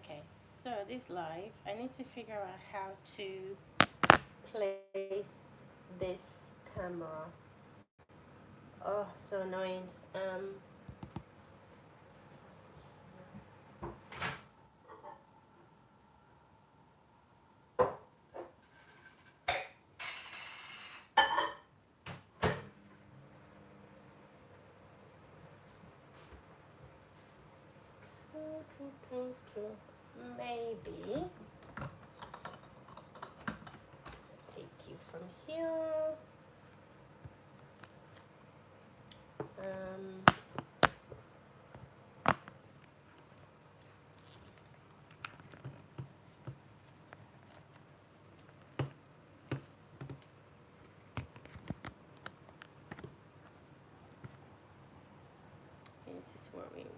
Okay, so this live, I need to figure out how to place this camera. Oh, so annoying. Maybe take you from here. This is what we want.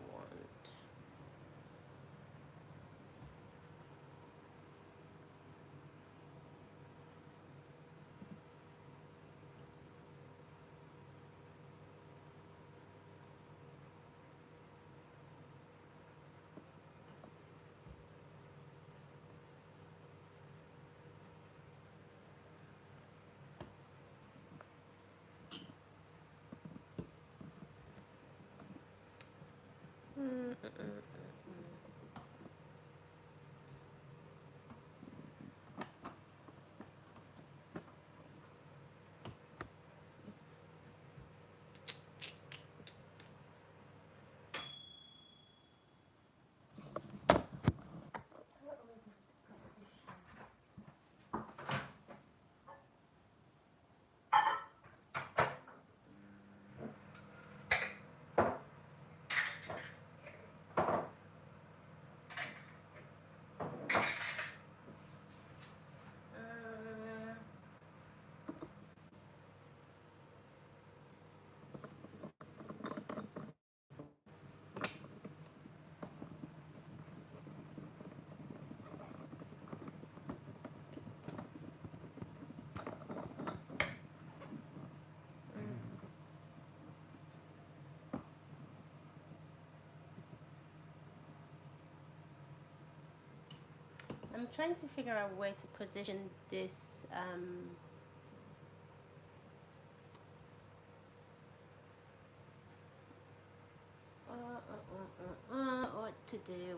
I'm trying to figure out where to position this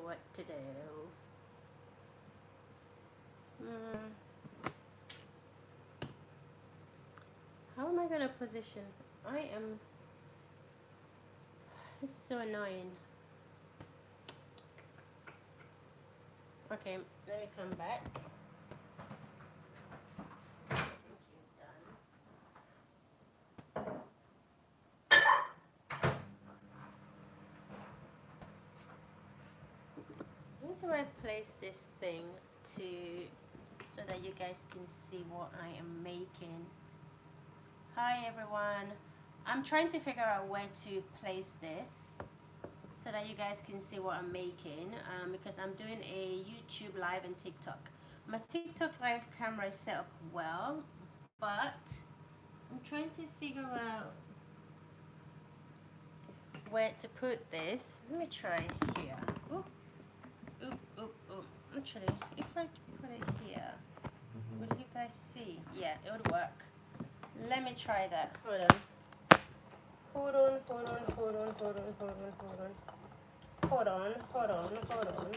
what to do. How am I gonna position? This is so annoying. Okay, let me come back. Where do I place this thing so that you guys can see what I am making? Hi everyone. I'm trying to figure out where to place this so that you guys can see what I'm making, because I'm doing a YouTube live and TikTok. My TikTok live camera is set up well, but I'm trying to figure out where to put this. Let me try here. Oop, oop, oop, oop. Actually, if I put it here, will you guys see? Yeah, it would work. Let me try that. Hold on. Hold on.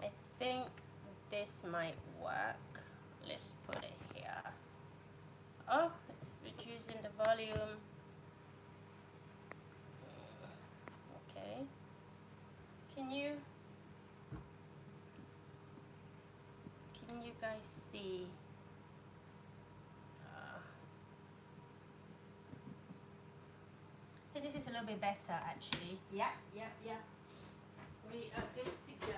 I think this might work. Let's put it here. Oh, it's reducing the volume. Okay. Can you guys see? Hey, this is a little bit better actually. Yeah. We are good to go.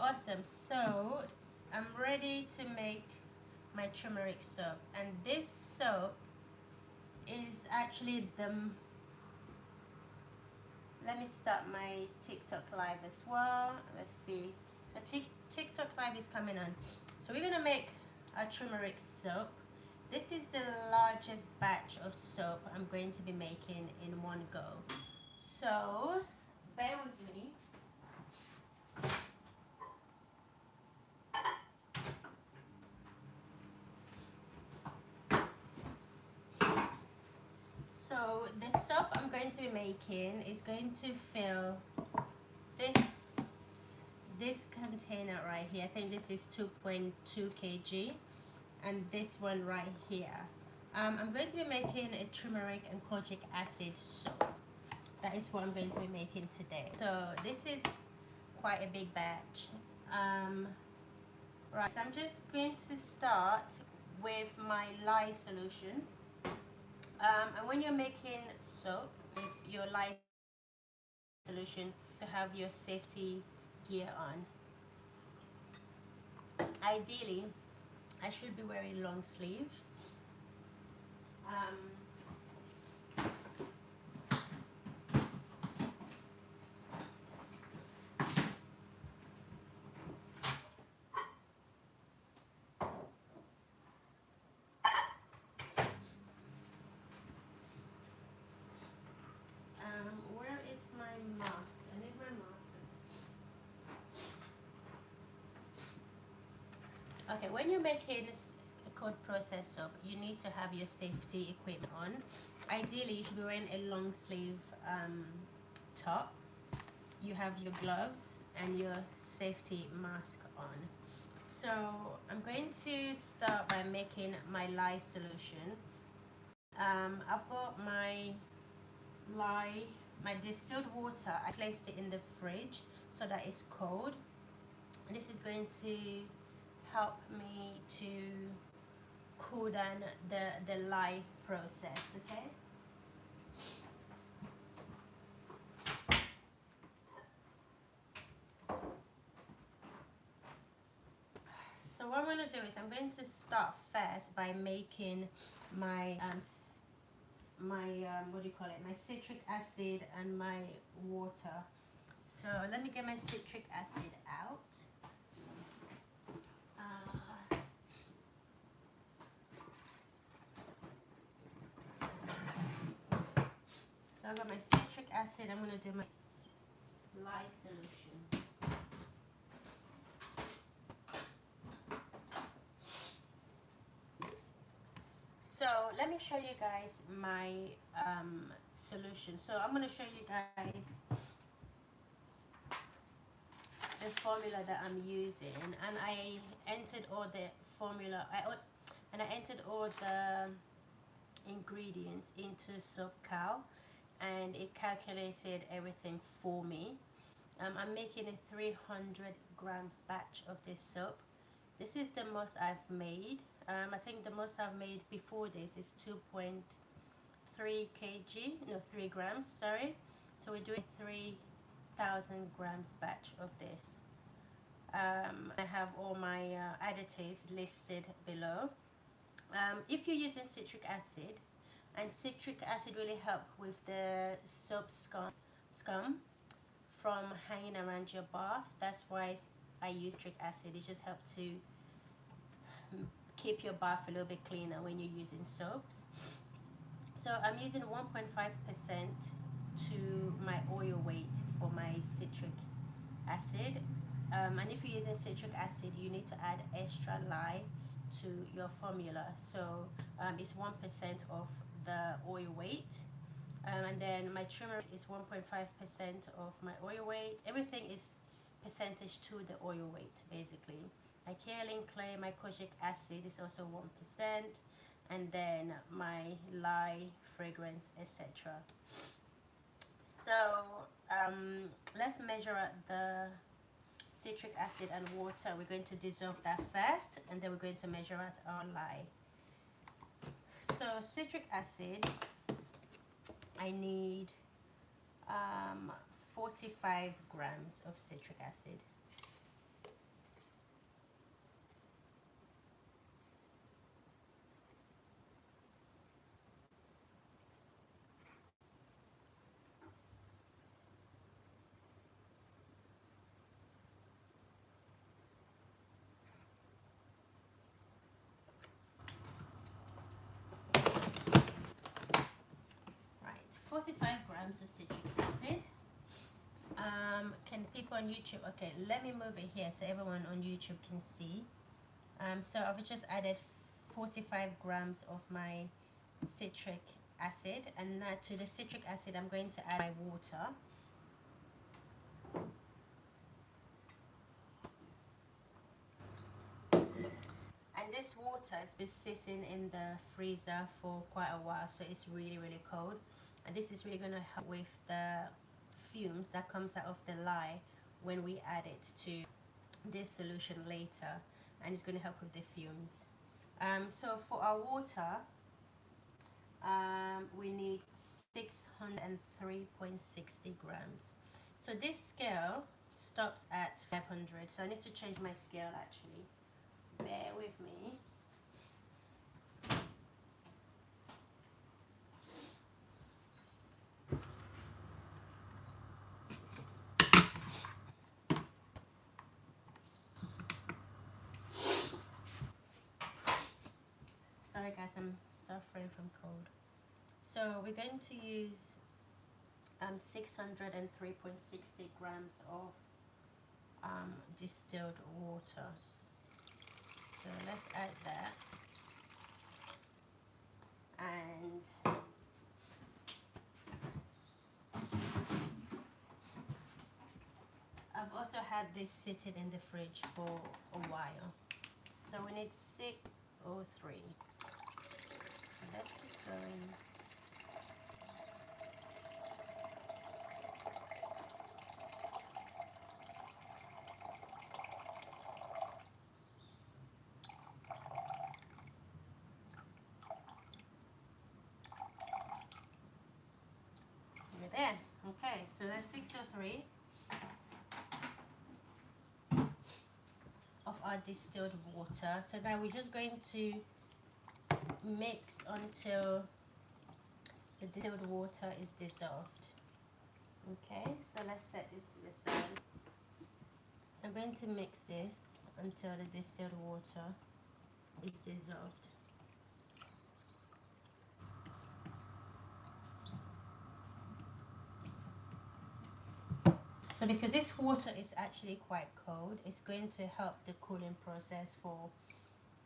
awesome. So I'm ready to make my turmeric soap, and this soap is actually the, let me start my TikTok live as well. Let's see, the TikTok live is coming on. So we're gonna make a turmeric soap. This is the largest batch of soap I'm going to be making in one go. So bear with me. So the soap I'm going to be making is going to fill this container right here. I think this is 2.2 kg, and this one right here. I'm going to be making a turmeric and kojic acid soap. That is what I'm going to be making today. So this is quite a big batch. Right, so I'm just going to start with my lye solution. And when you're making soap with your lye solution, to have your safety gear on. Ideally, I should be wearing long sleeve. Where is my mask? I need my mask. Okay, when you're making a cold process soap, you need to have your safety equipment on. Ideally, you should be wearing a long sleeve top. You have your gloves and your safety mask on. So I'm going to start by making my lye solution. I've got my lye, my distilled water. I placed it in the fridge so that it's cold. And this is going to help me to cool down the lye process, okay? So what I'm going to do is I'm going to start first by making my what do you call it, my citric acid and my water. So let me get my citric acid out. So I've got my citric acid. I'm going to do my lye solution. So let me show you guys my solution. So I'm going to show you guys the formula that I'm using, and I entered all the formula. I entered all the ingredients into SoapCal, and it calculated everything for me. I'm making a 300 grams batch of this soap. This is the most I've made. I think the most I've made before this is 2.3 kg, no, 3 grams, sorry. So we're doing 3,000 grams batch of this. I have all my additives listed below. If you're using citric acid, and citric acid really helps with the soap scum from hanging around your bath. That's why I use citric acid. It just helps to keep your bath a little bit cleaner when you're using soaps. So I'm using 1.5% to my oil weight for my citric acid. And if you're using citric acid, you need to add extra lye to your formula. So it's 1% of the oil weight. And then my turmeric is 1.5% of my oil weight. Everything is percentage to the oil weight, basically. My kaolin clay, my kojic acid is also 1%, and then my lye, fragrance, etc. So let's measure out the citric acid and water. We're going to dissolve that first, and then we're going to measure out our lye. So citric acid, I need 45 grams of citric acid. 45 grams of citric acid. Can people on YouTube, okay, let me move it here so everyone on YouTube can see. So I've just added 45 grams of my citric acid, and now to the citric acid I'm going to add my water. And this water has been sitting in the freezer for quite a while, so it's really cold, and this is really going to help with the fumes that comes out of the lye when we add it to this solution later, and it's going to help with the fumes. So for our water, we need 603.60 grams. So this scale stops at 500, so I need to change my scale actually. Bear with me. Sorry guys, I'm suffering from cold. So we're going to use 603.60 grams of distilled water. So let's add that. And I've also had this sitting in the fridge for a while. So we need 603. Let's keep going. We're there. Okay, so that's 603 of our distilled water. So now we're just going to mix until the distilled water is dissolved. Okay, so let's set this to the side. So I'm going to mix this until the distilled water is dissolved. So because this water is actually quite cold, it's going to help the cooling process for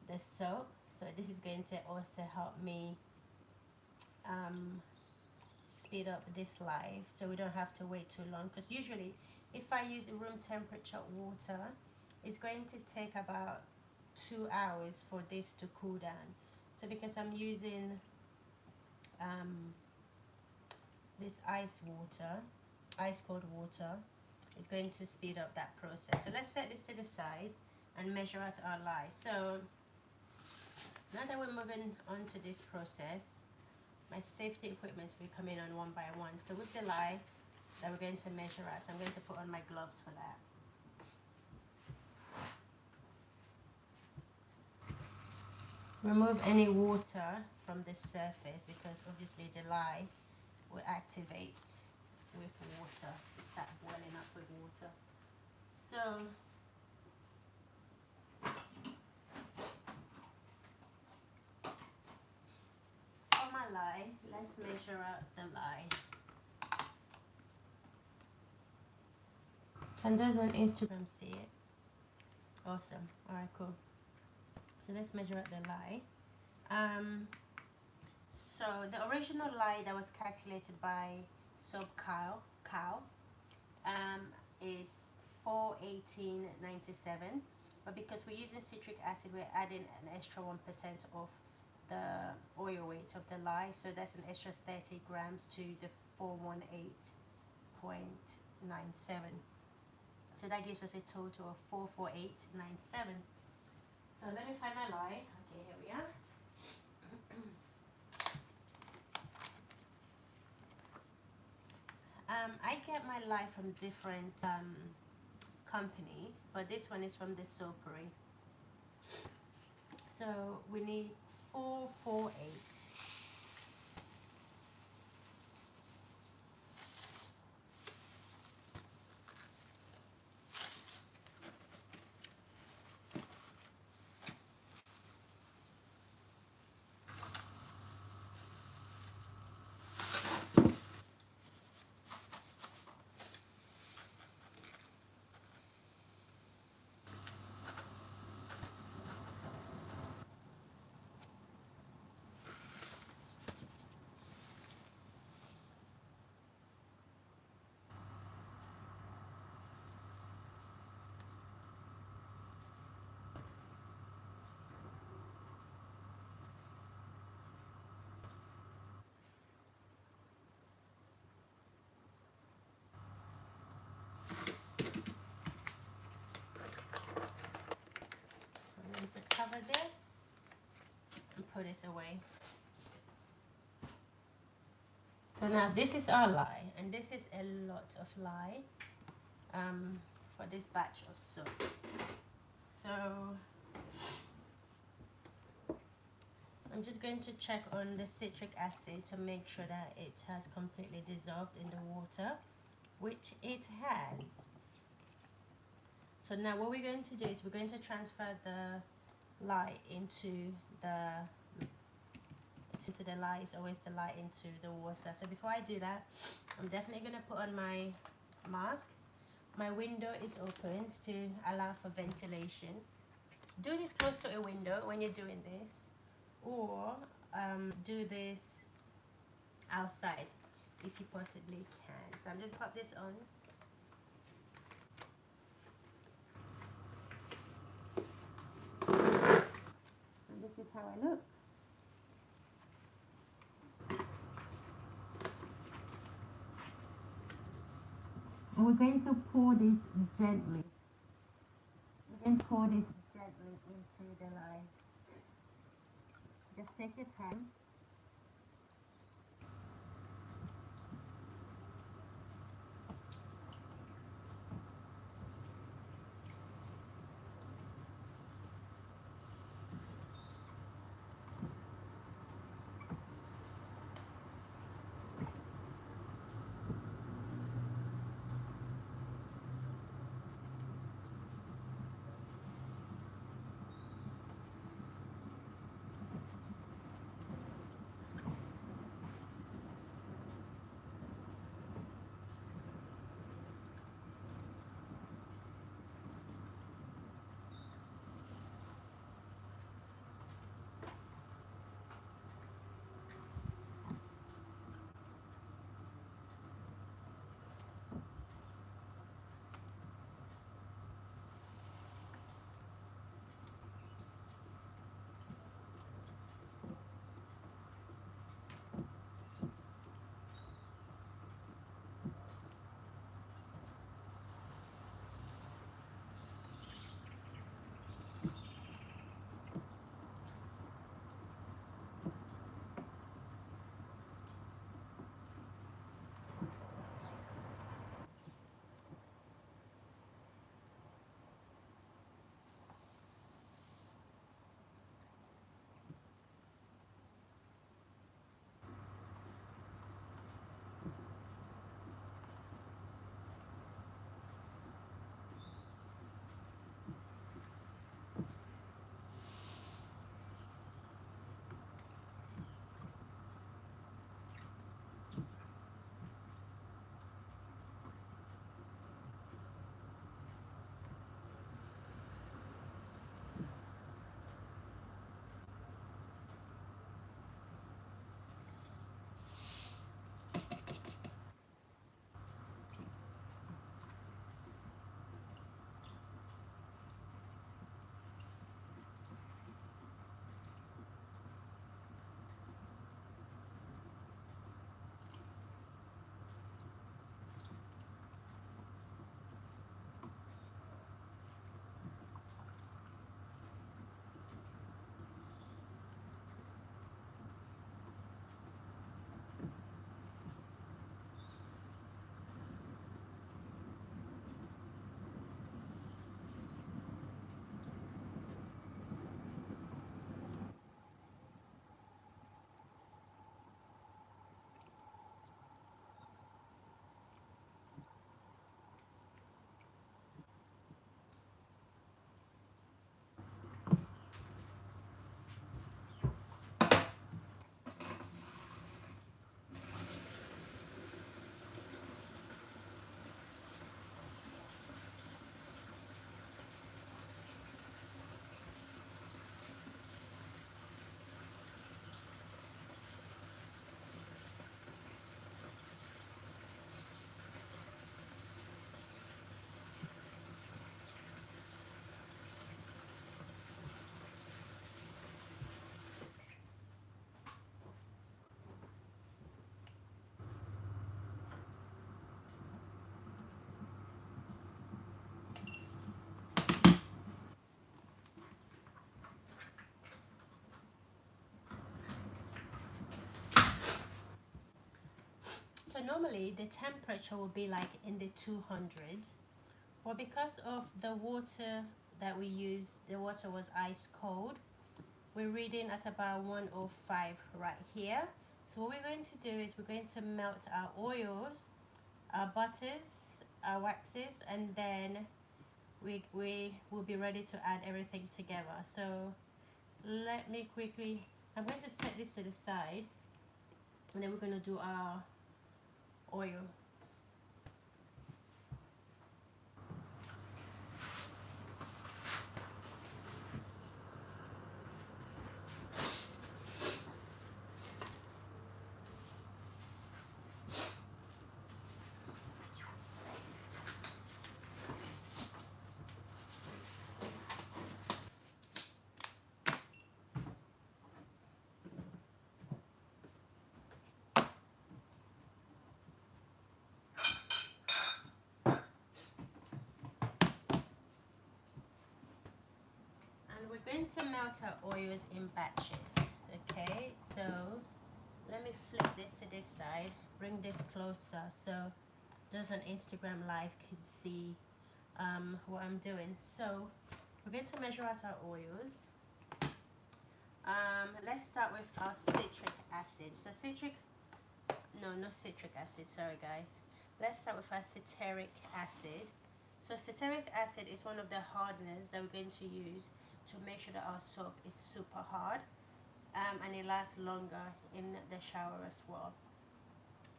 the soap. So this is going to also help me speed up this life, so we don't have to wait too long, because usually if I use room temperature water, it's going to take about 2 hours for this to cool down. So because I'm using this ice cold water, it's going to speed up that process. So let's set this to the side and measure out our lye. So now that we're moving on to this process, my safety equipment will come in on one by one. So with the lye that we're going to measure out, I'm going to put on my gloves for that. Remove any water from the surface, because obviously the lye will activate with water. It start boiling up with water. So for my lye, let's measure out the lye. Can those on Instagram see it? Awesome. Alright, cool. So let's measure out the lye. So the original lye that was calculated by Soap Cow is 418.97, but because we're using citric acid, we're adding an extra 1% of the oil weight of the lye, so that's an extra 30 grams to the 418.97. So that gives us a total of 448.97. So let me find my lye. Okay, here we are. I get my lye from different companies, but this one is from the Soapery. So we need 448. put this away. So now this is our lye, and this is a lot of lye for this batch of soap. So I'm just going to check on the citric acid to make sure that it has completely dissolved in the water, which it has. So now what we're going to do is we're going to transfer the lye into the lye. It's always the lye into the water. So before I do that, I'm definitely going to put on my mask. My window is opened to allow for ventilation. Do this close to a window when you're doing this, or do this outside if you possibly can. So I'm just pop this on. And this is how I look. And we're going to pour this gently. We're going to pour this gently into the lye. Just take your time. normally the temperature will be like in the 200s, but because of the water that we use, the water was ice cold, we're reading at about 105 right here. So what we're going to do is we're going to melt our oils, our butters, our waxes, and then we will be ready to add everything together. So let me quickly, I'm going to set this to the side, and then we're going to do our oil. We're going to melt our oils in batches. Okay, so let me flip this to this side, bring this closer so those on Instagram live can see what I'm doing. So we're going to measure out our oils. Let's start with our citric acid. So not citric acid, sorry guys. Let's start with our ceteric acid. So ceteric acid is one of the hardeners that we're going to use to make sure that our soap is super hard, and it lasts longer in the shower as well.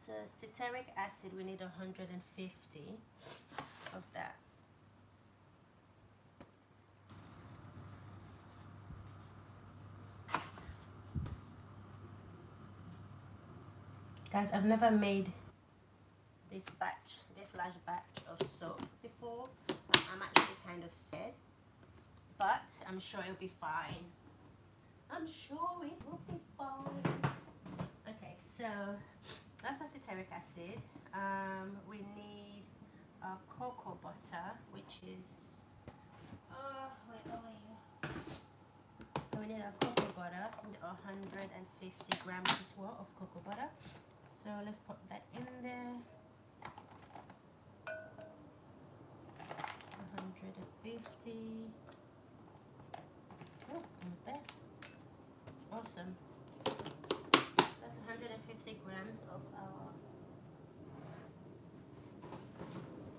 So ceteric acid, we need 150 of that. Guys, I've never made this large batch of soap before, so I'm actually kind of scared, but I'm sure it'll be fine. I'm sure it will be fine. Okay, so that's our ceteric acid. We need cocoa butter, which is we need a cocoa butter, 150 grams as well of cocoa butter. So let's put that in there. 150. Oh, almost there. Awesome. That's 150 grams of our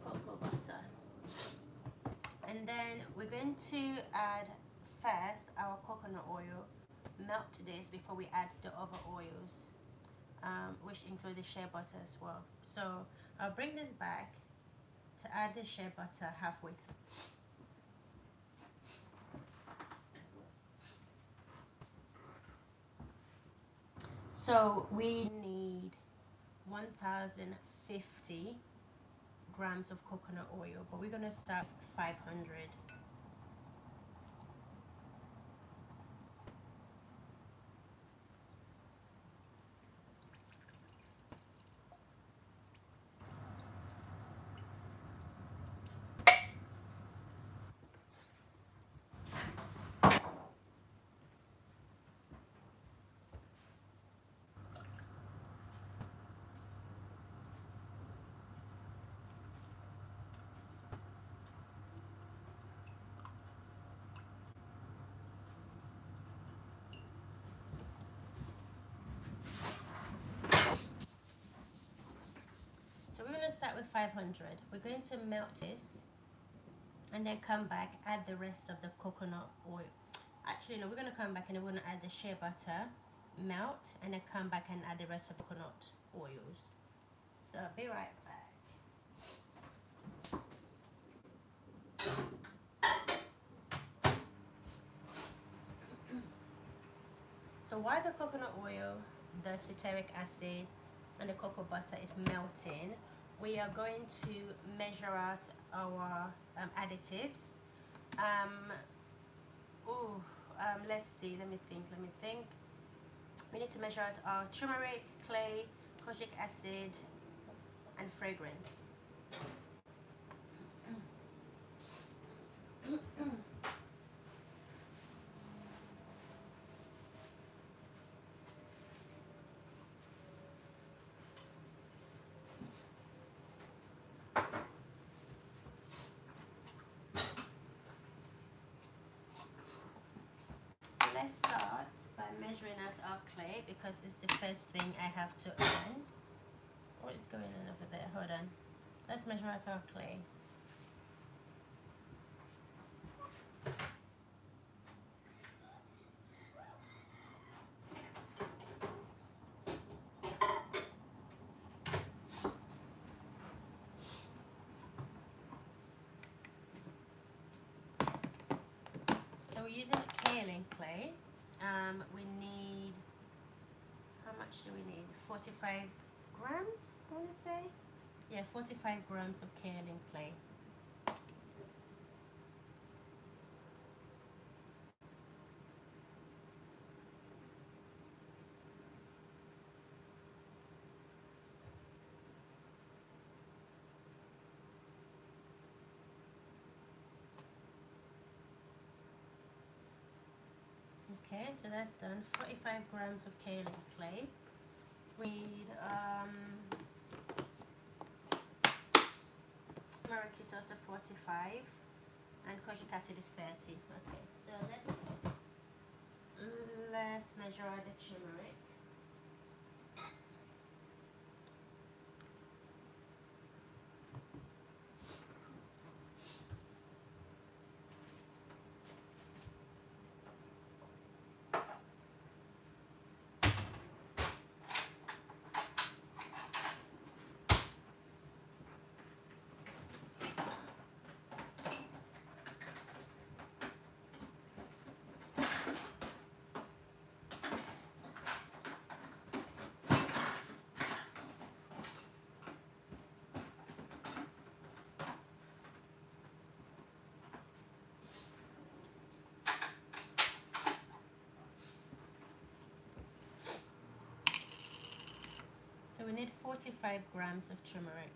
cocoa butter. And then we're going to add first our coconut oil. Melt this before we add the other oils, which include the shea butter as well. So I'll bring this back to add the shea butter halfway through. So we need 1050 grams of coconut oil, but we're going to start 500. So we're going to start with 500. We're going to melt this and then come back, add the rest of the coconut oil. Actually, no, we're going to come back and we're going to add the shea butter, melt, and then come back and add the rest of the coconut oils. So be right back. So while the coconut oil, the ceteric acid, and the cocoa butter is melting, we are going to measure out our additives. Let's see, let me think. We need to measure out our turmeric, clay, kojic acid, and fragrance. measuring out our clay because it's the first thing I have to add. What is going on over there? Hold on. Let's measure out our clay. So we're using kaolin clay. We need, how much do we need? 45 grams, I want to say. Yeah, 45 grams of kaolin clay. Okay, so that's done. 45 grams of kaolin clay. We need turmeric is also 45 and kojic acid is 30. Okay, so let's measure out the turmeric. So we need 45 grams of turmeric.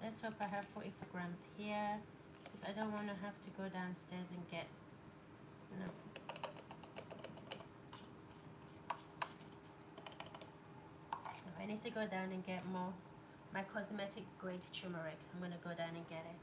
Let's hope I have 45 grams here, because I don't want to have to go downstairs and get, no. I need to go down and get more, my cosmetic grade turmeric. I'm going to go down and get it.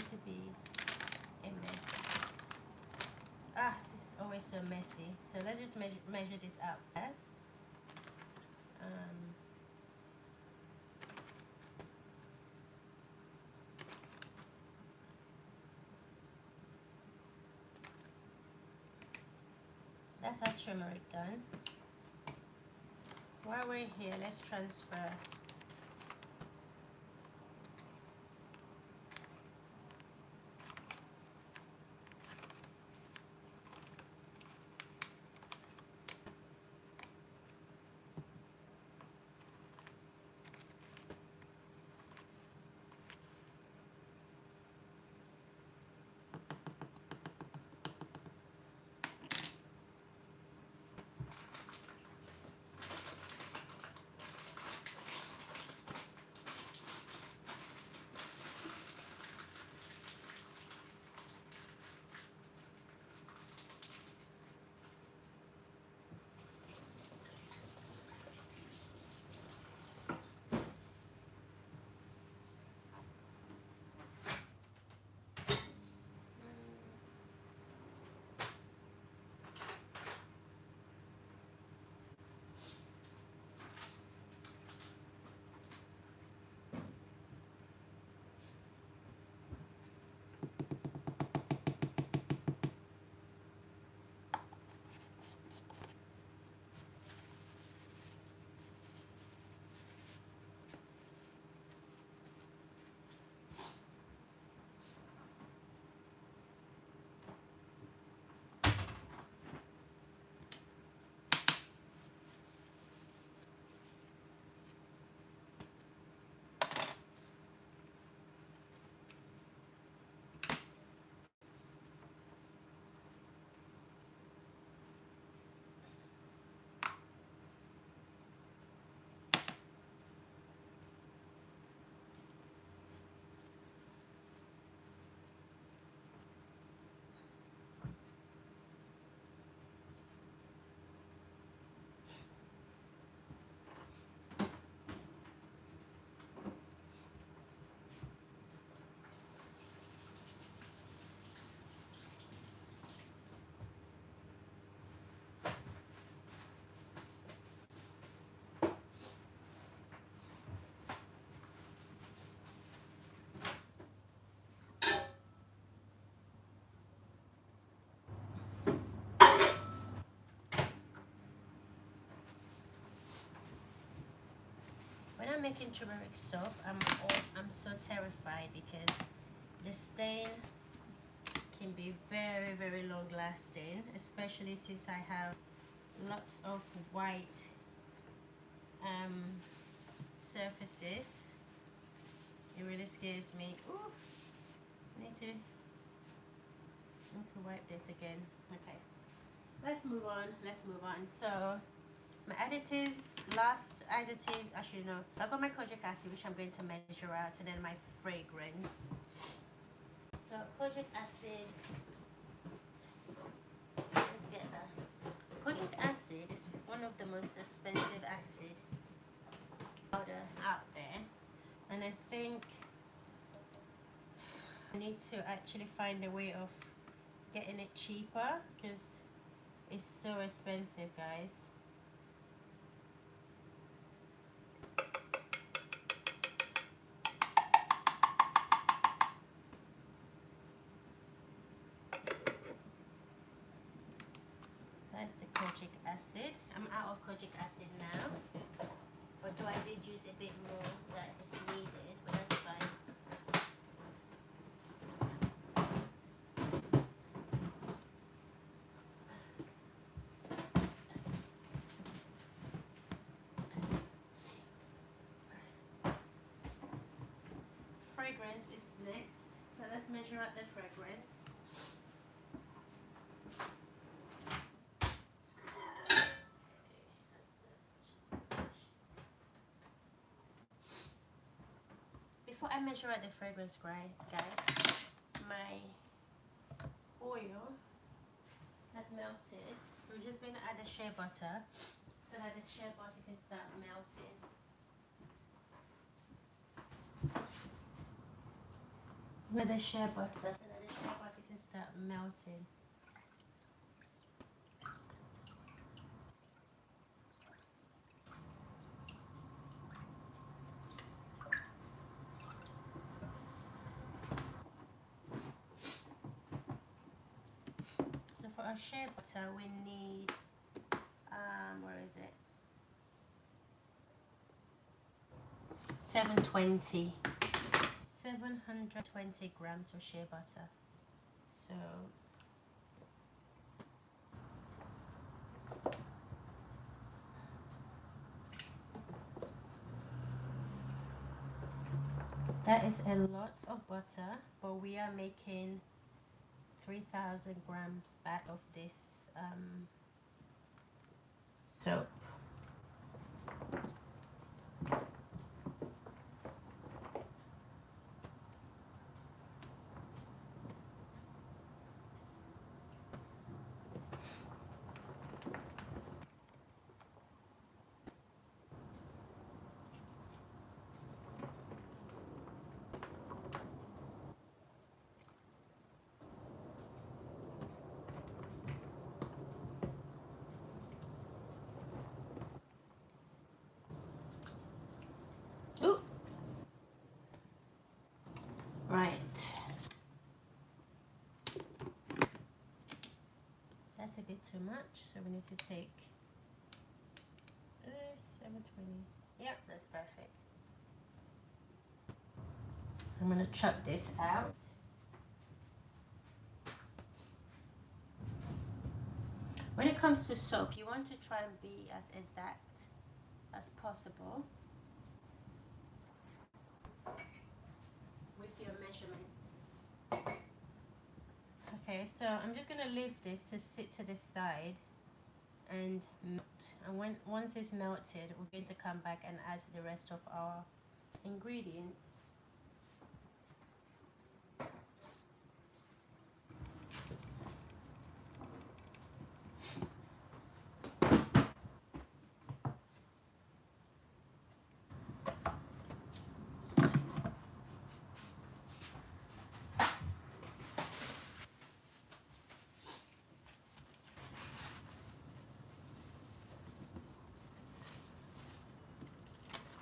To be a mess. This is always so messy. So let's just measure this out first. That's our turmeric done. While we're here, let's transfer. I'm making turmeric soap, I'm so terrified because the stain can be very, very long lasting, especially since I have lots of white surfaces. It really scares me. Ooh, I need to wipe this again. Okay, let's move on. So my additives, last additive, actually no, I've got my kojic acid, which I'm going to measure out, and then my fragrance. So kojic acid, let's get that. Kojic acid is one of the most expensive acid powder out there, and I think I need to actually find a way of getting it cheaper because it's so expensive, guys. That's the kojic acid. I'm out of kojic acid now, although I did use a bit more that is needed, but that's fine. Fragrance is next, so let's measure out the fragrance. Before I measure out the fragrance, guys, my oil has melted, so we're just going to add the shea butter so that the shea butter can start melting. With the shea butter so that the shea butter can start melting. So for our shea butter we need where is it? 720 grams of shea butter. So that is a lot of butter, but we are making 3,000 grams back of this soap. Ooh. Right. That's a bit too much, so we need to take 720. Yep, that's perfect. I'm gonna chuck this out. When it comes to soap, you want to try and be as exact as possible with your measurements. Okay, so I'm just gonna leave this to sit to the side and melt. And once it's melted, we're going to come back and add the rest of our ingredients.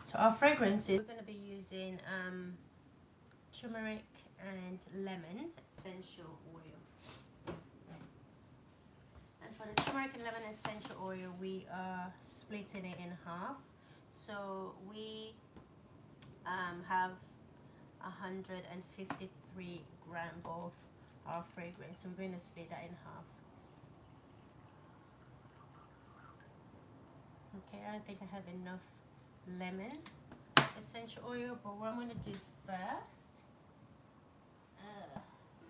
So our fragrances, we're going to be using turmeric and lemon essential oil. And for the turmeric and lemon essential oil, we are splitting it in half. So we have 153 grams of our fragrance. So I'm going to split that in half. Okay, I don't think I have enough lemon essential oil, but what I'm going to do first,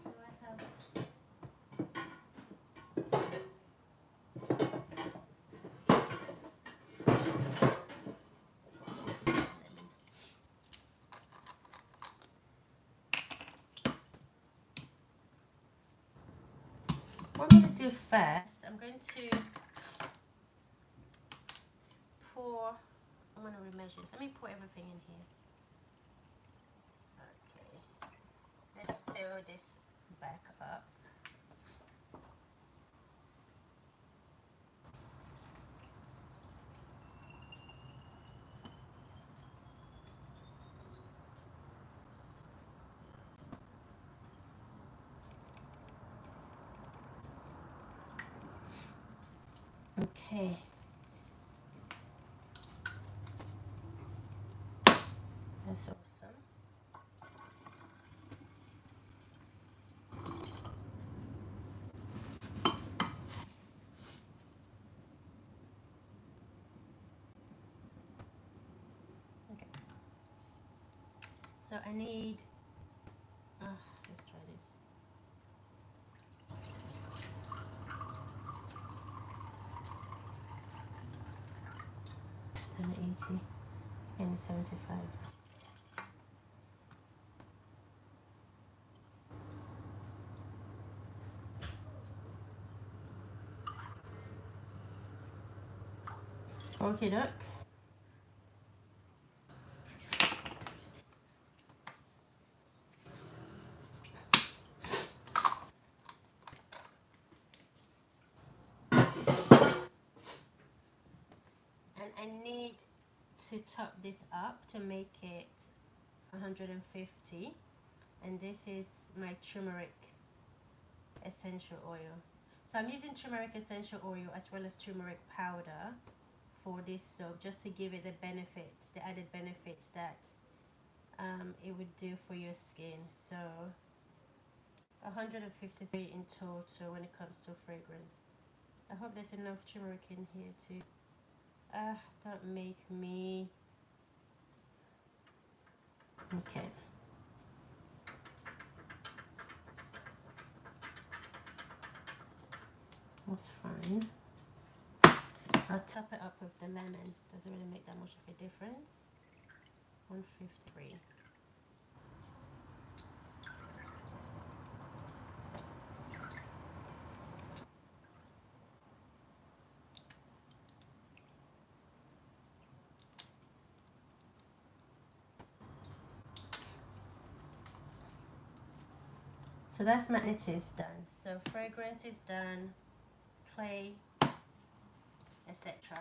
do I have what I'm going to do first, I'm going to pour, I'm going to remeasure this. Let me pour everything in here. Okay, let's fill this back up. Okay. That's awesome. Okay. So I need, let's try this. And 80 and 75. Okay, doc. And I need to top this up to make it 150. And this is my turmeric essential oil. So I'm using turmeric essential oil as well as turmeric powder for this soap, just to give it the benefits, the added benefits that it would do for your skin. So 153 in total when it comes to fragrance. I hope there's enough turmeric in here to don't make me. Okay. That's fine. I'll top it up with the lemon. Doesn't really make that much of a difference. 153. So that's my additives done. So fragrance is done, clay, etc.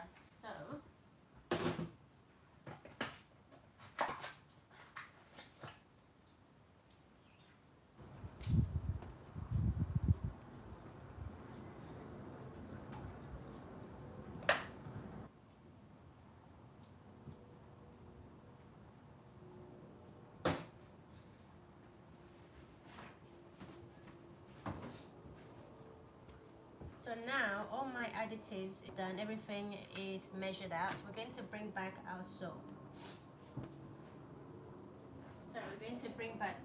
So now all my additives is done, everything is measured out. We're going to bring back our soap. So we're going to bring back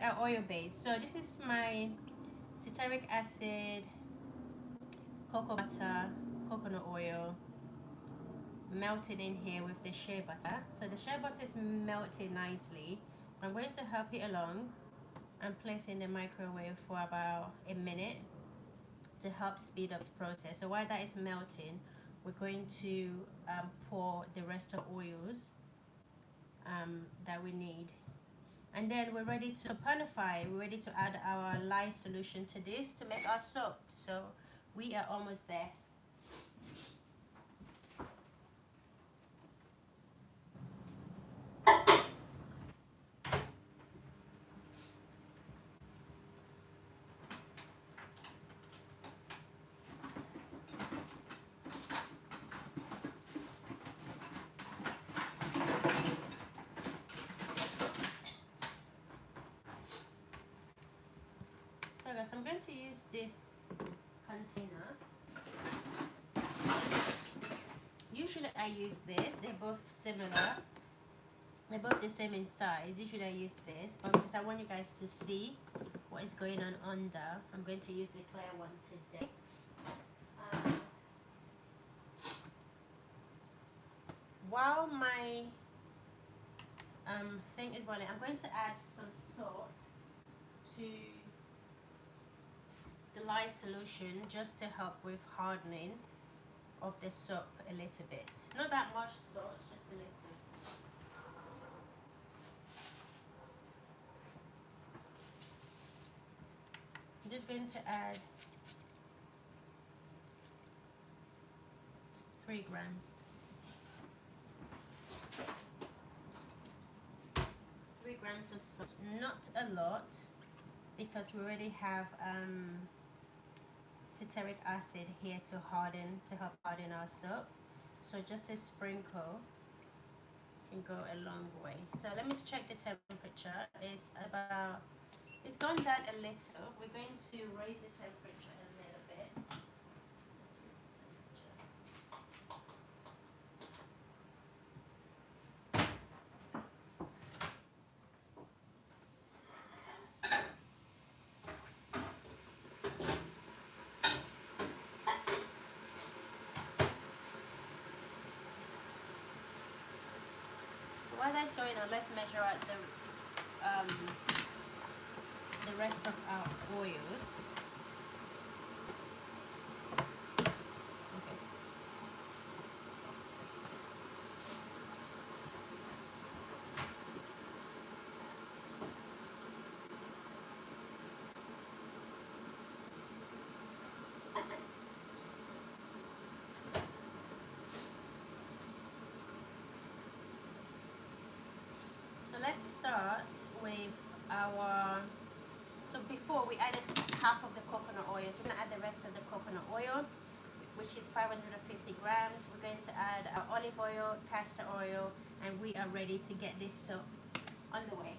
our oil base. So this is my citric acid, cocoa butter, coconut oil melted in here with the shea butter. So the shea butter is melted nicely. I'm going to help it along and place it in the microwave for about a minute to help speed up this process. So while that is melting, we're going to pour the rest of oils that we need, and then we're ready to panify. We're ready to add our lye solution to this to make our soap. So we are almost there. I'm going to use this container. Usually I use this. They're both similar. They're both the same in size. Usually I use this, but because I want you guys to see what is going on under, I'm going to use the clear one today. While my thing is boiling, I'm going to add some salt to the lye solution just to help with hardening of the soap a little bit. Not that much salt, just a little. I'm just going to add 3 grams. 3 grams of salt, not a lot, because we already have citric acid here to help harden our soap. So just a sprinkle can go a long way. So let me check the temperature. It's gone down a little. We're going to raise the temperature a little bit. Let's raise the temperature. So while that's going on, let's measure out the rest of our oils. Okay. So let's start with our, so before we added half of the coconut oil, so we're going to add the rest of the coconut oil, which is 550 grams. We're going to add our olive oil, castor oil, and we are ready to get this soap on the way.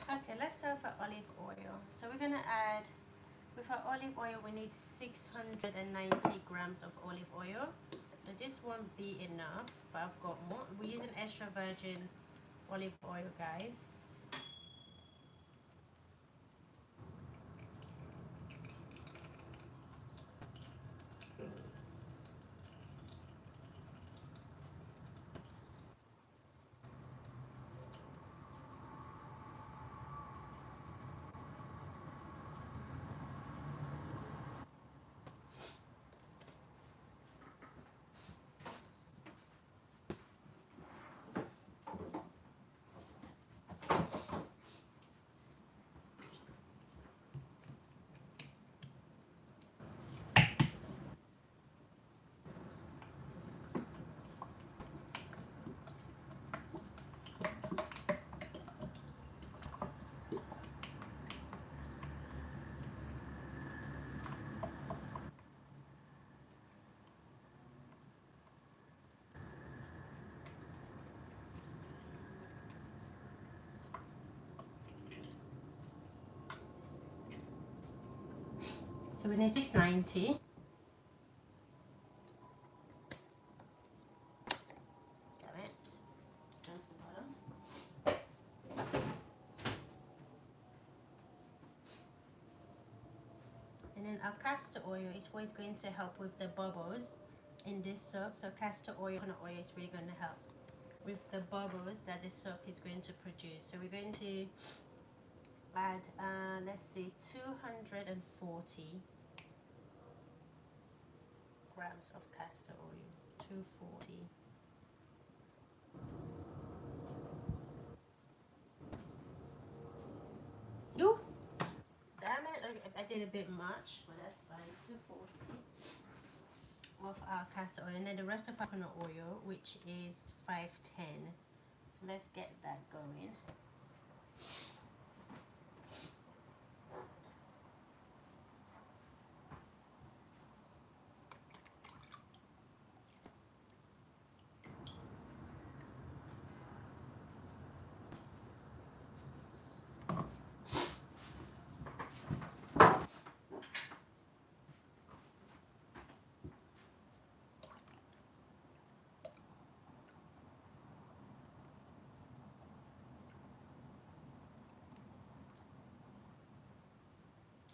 Okay, let's start with our olive oil. So we're gonna add, with our olive oil, we need 690 grams of olive oil. So this won't be enough, but I've got more. We're using extra virgin olive oil, guys. So we need 690. our castor oil is what's going to help with the bubbles in this soap. So castor oil, coconut oil is really going to help with the bubbles that the soap is going to produce. So we're going to add, let's see, 240 grams of castor oil. 240. Ooh, damn it! I did a bit much, but that's fine. 240 of our castor oil, and then the rest of our coconut oil, which is 510. So let's get that going.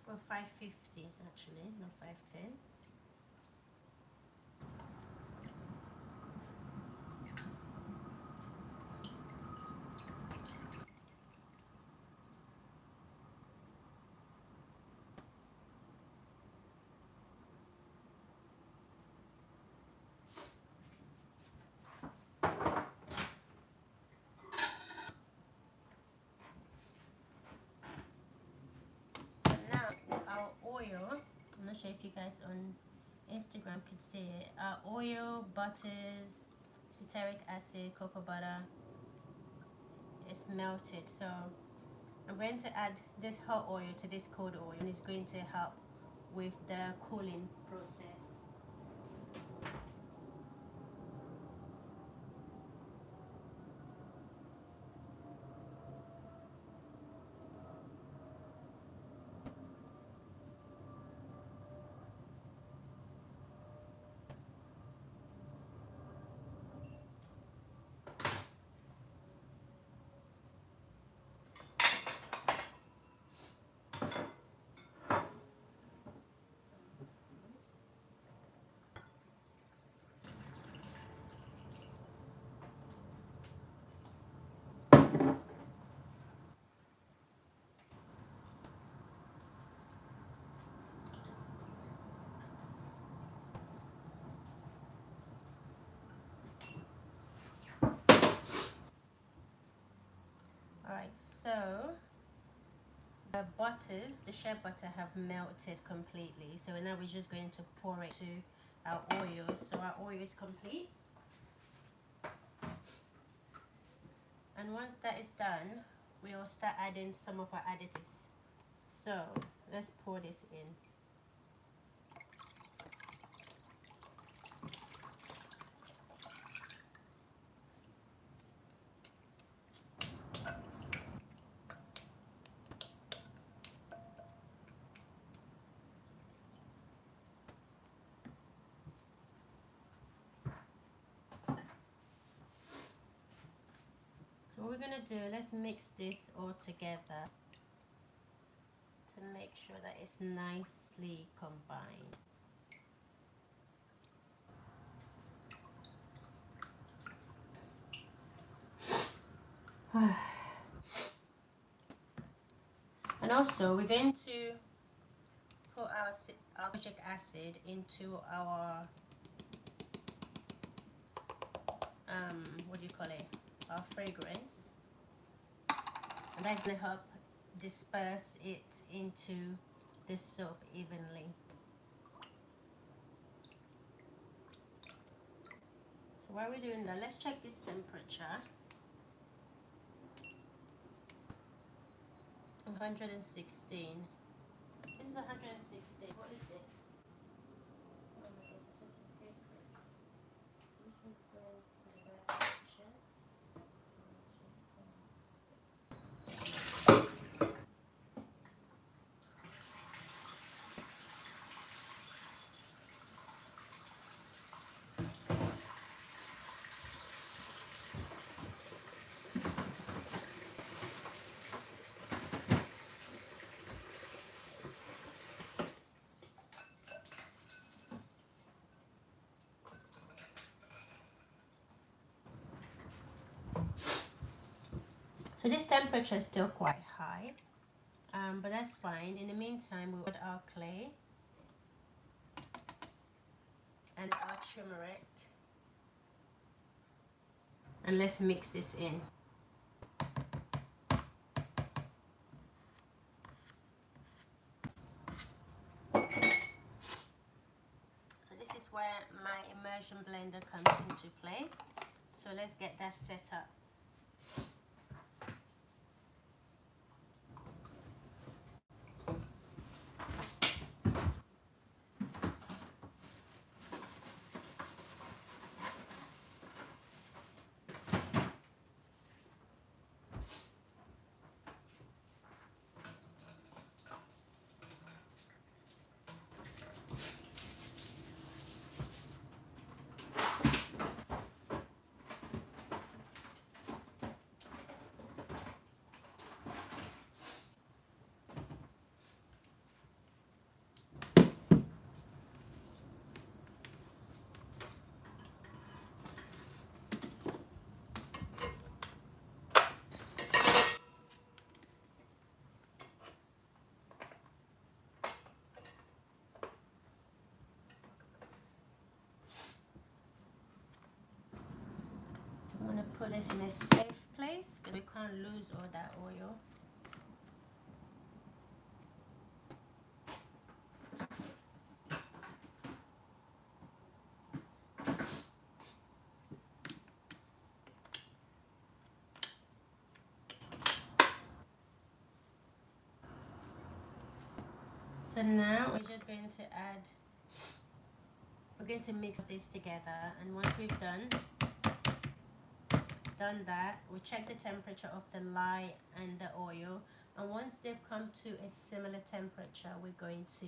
Or 550 actually, not 510. So now our oil, I'm not sure if you guys on Instagram could see it. Our oil, butters, citric acid, cocoa butter is melted. So I'm going to add this hot oil to this cold oil, and it's going to help with the cooling process. Alright, so the butters, the shea butter have melted completely. So now we're just going to pour it to our oil. So our oil is complete. And once that is done, we'll start adding some of our additives. So let's pour this in. So what we're going to do, let's mix this all together to make sure that it's nicely combined. And also we're going to put our citric acid into our what do you call it, our fragrance, and that's going to help disperse it into the soap evenly. So while we're doing that, let's check this temperature. 116. This is 116. What is this? Oh my gosh, I just increased this. This one's going for the right direction. So this temperature is still quite high, but that's fine. In the meantime, we'll add our clay and our turmeric, and let's mix this in. So this is where my immersion blender comes into play. So let's get that set up. I'm going to put this in a safe place because we can't lose all that oil. So now we're just going to we're going to mix this together, and once we've done that, we check the temperature of the lye and the oil, and once they've come to a similar temperature, we're going to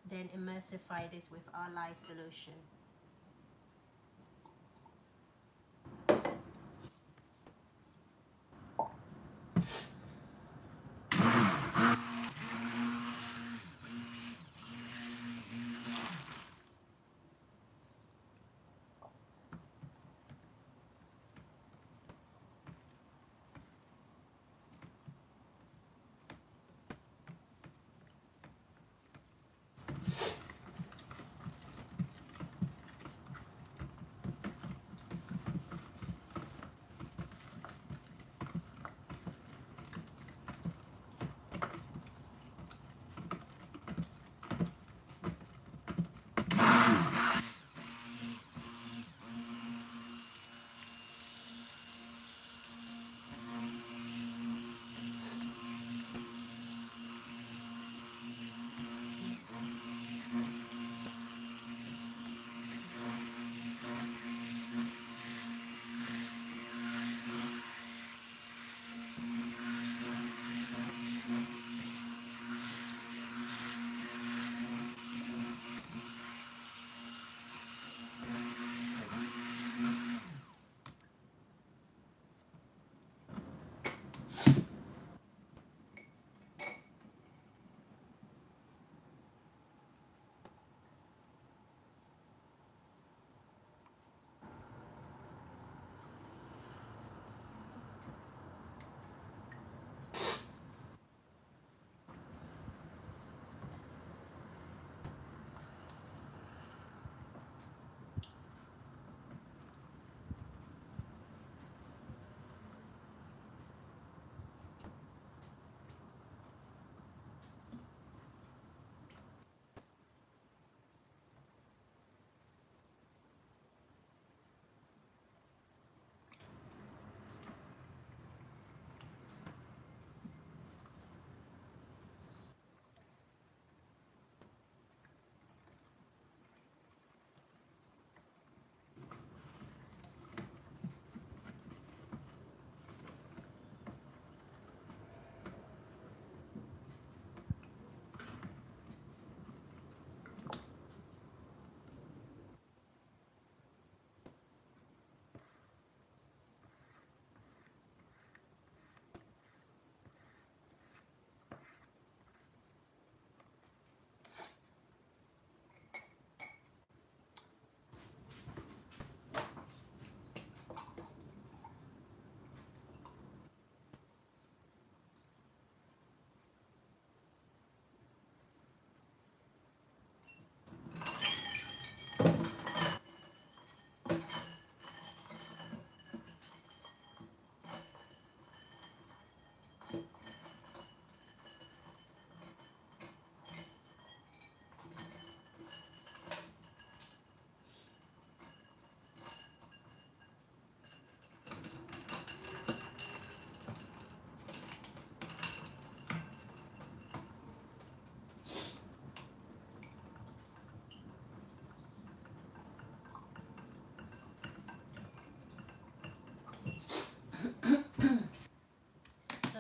then emulsify this with our lye solution.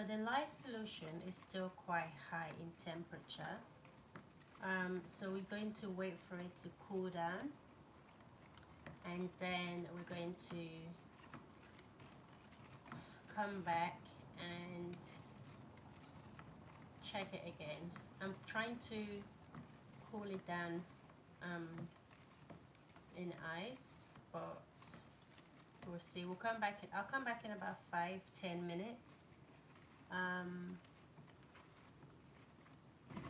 the lye solution is still quite high in temperature. So we're going to wait for it to cool down, and then we're going to come back and check it again. I'm trying to cool it down in ice, but we'll see. We'll come back. I'll come back in about 5-10 minutes.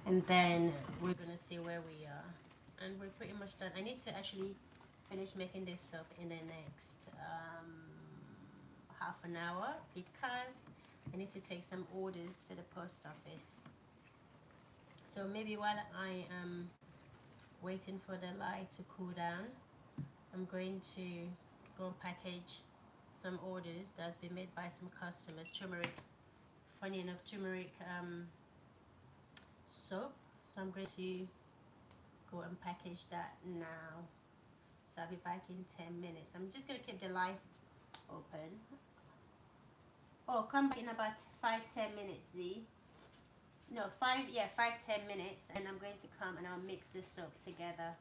And then we're gonna see where we are, and we're pretty much done. I need to actually finish making this soap in the next half an hour, because I need to take some orders to the post office. So maybe while I am waiting for the lye to cool down, I'm going to go and package some orders that's been made by some customers. Turmeric, funny enough, turmeric soap. So I'm going to go and package that now. So I'll be back in 10 minutes. I'm just going to keep the light open. Oh, come back in about 5-10 minutes, Z. No, 5-10 minutes, and I'm going to come and I'll mix this soap together.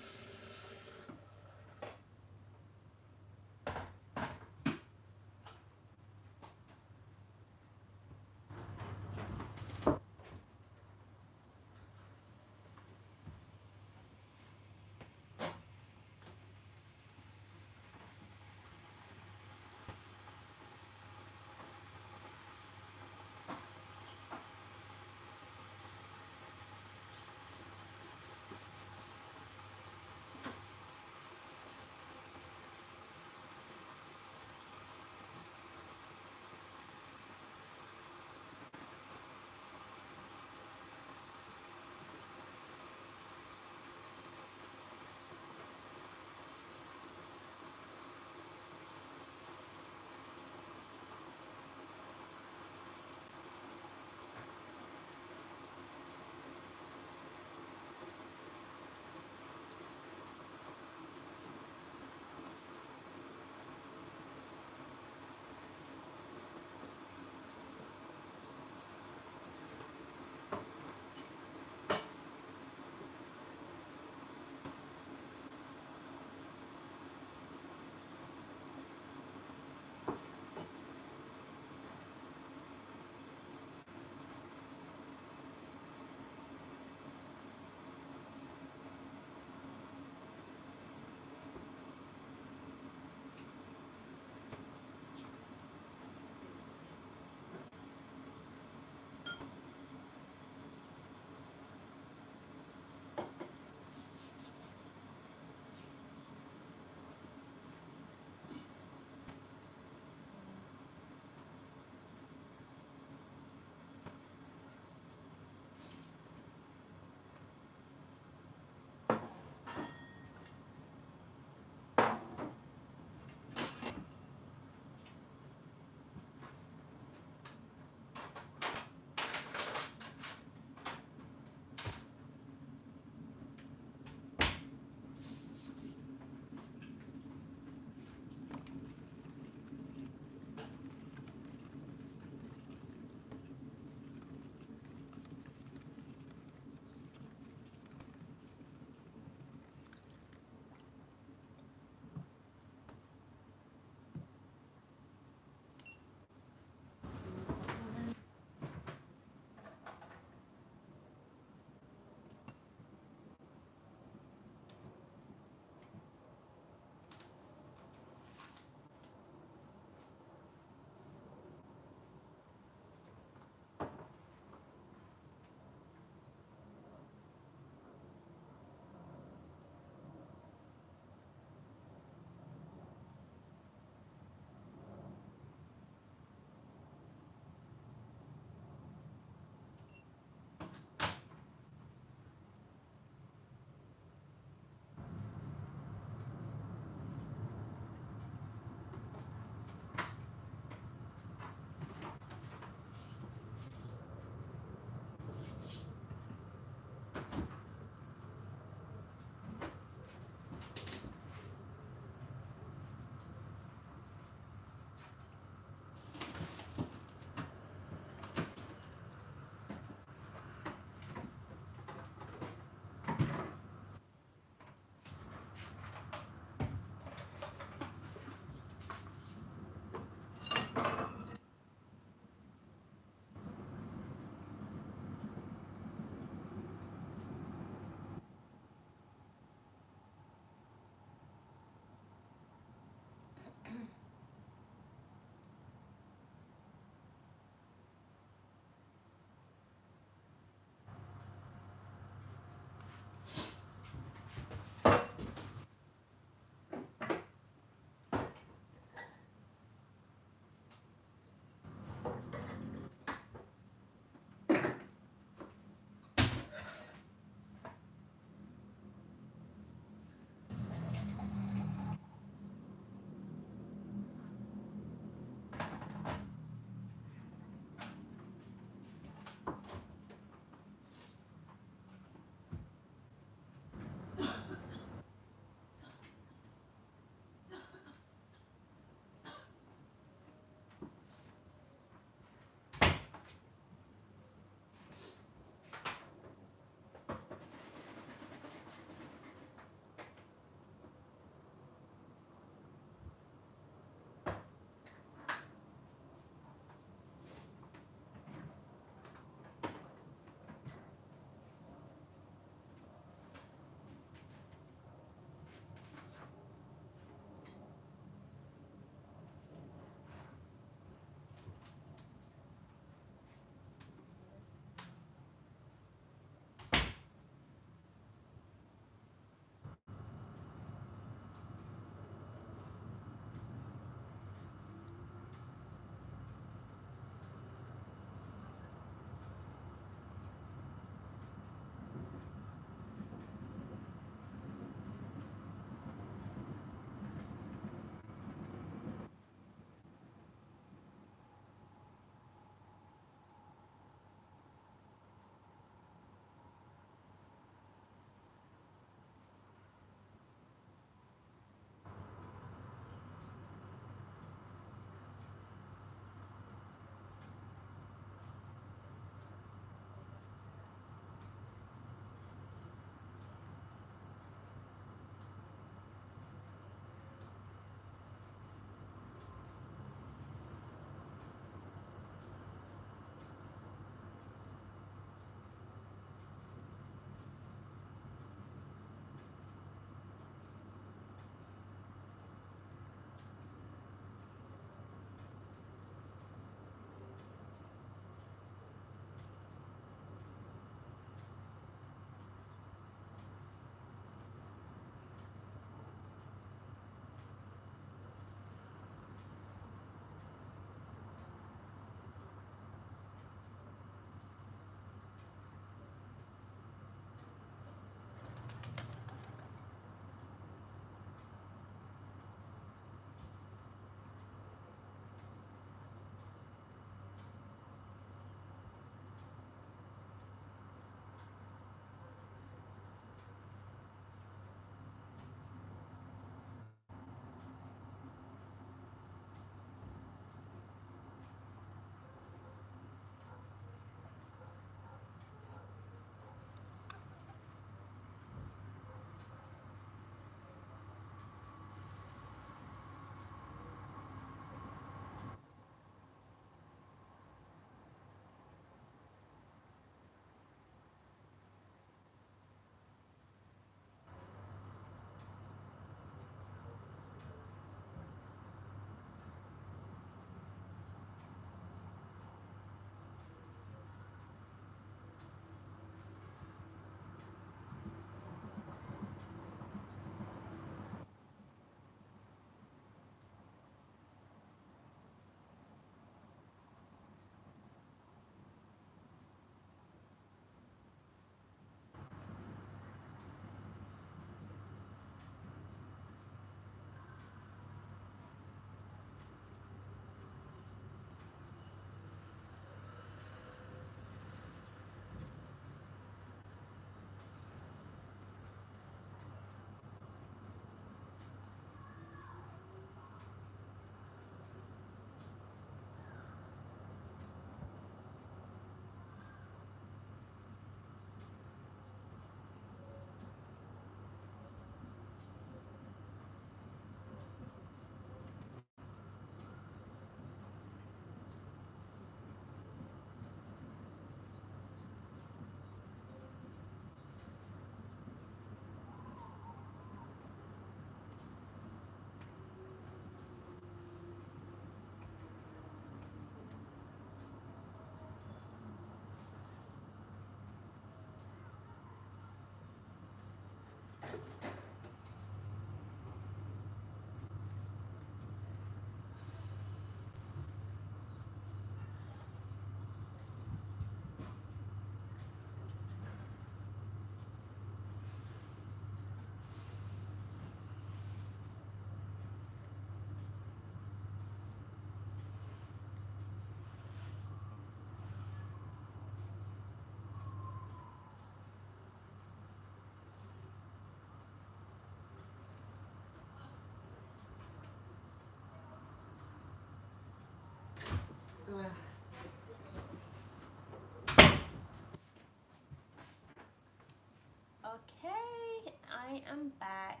Okay, I am back.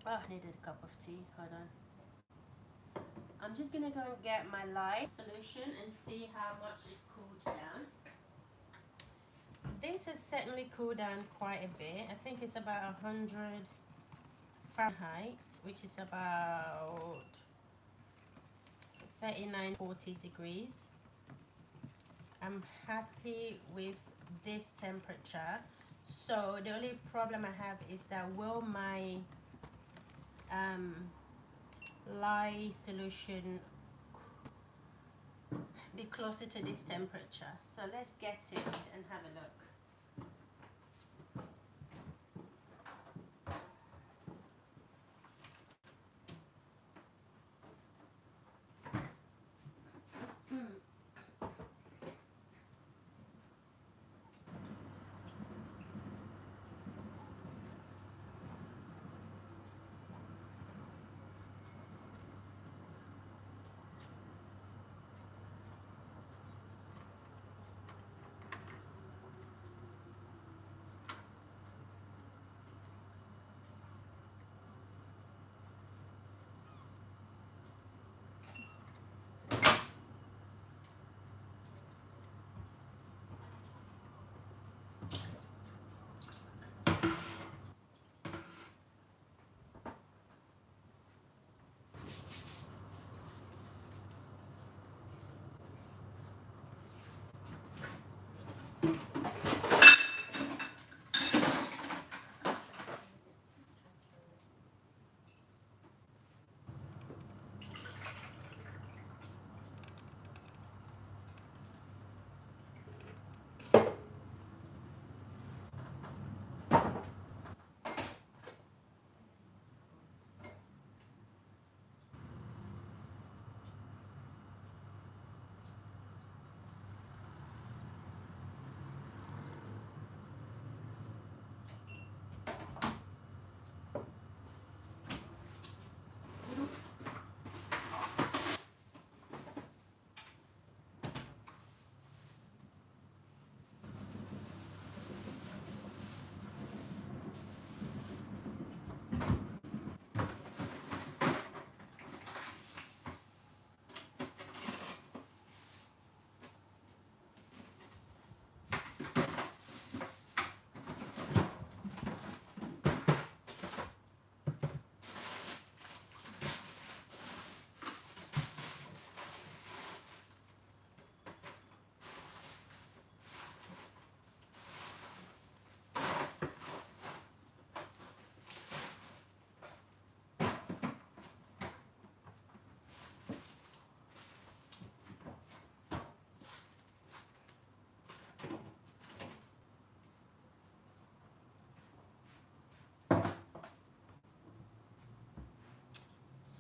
Oh, I needed a cup of tea. Hold on. I'm just gonna go and get my lye solution and see how much it's cooled down. This has certainly cooled down quite a bit. I think it's about 100 Fahrenheit, which is about 39-40 degrees. I'm happy with this temperature. So the only problem I have is that will my lye solution be closer to this temperature? So let's get it and have a look.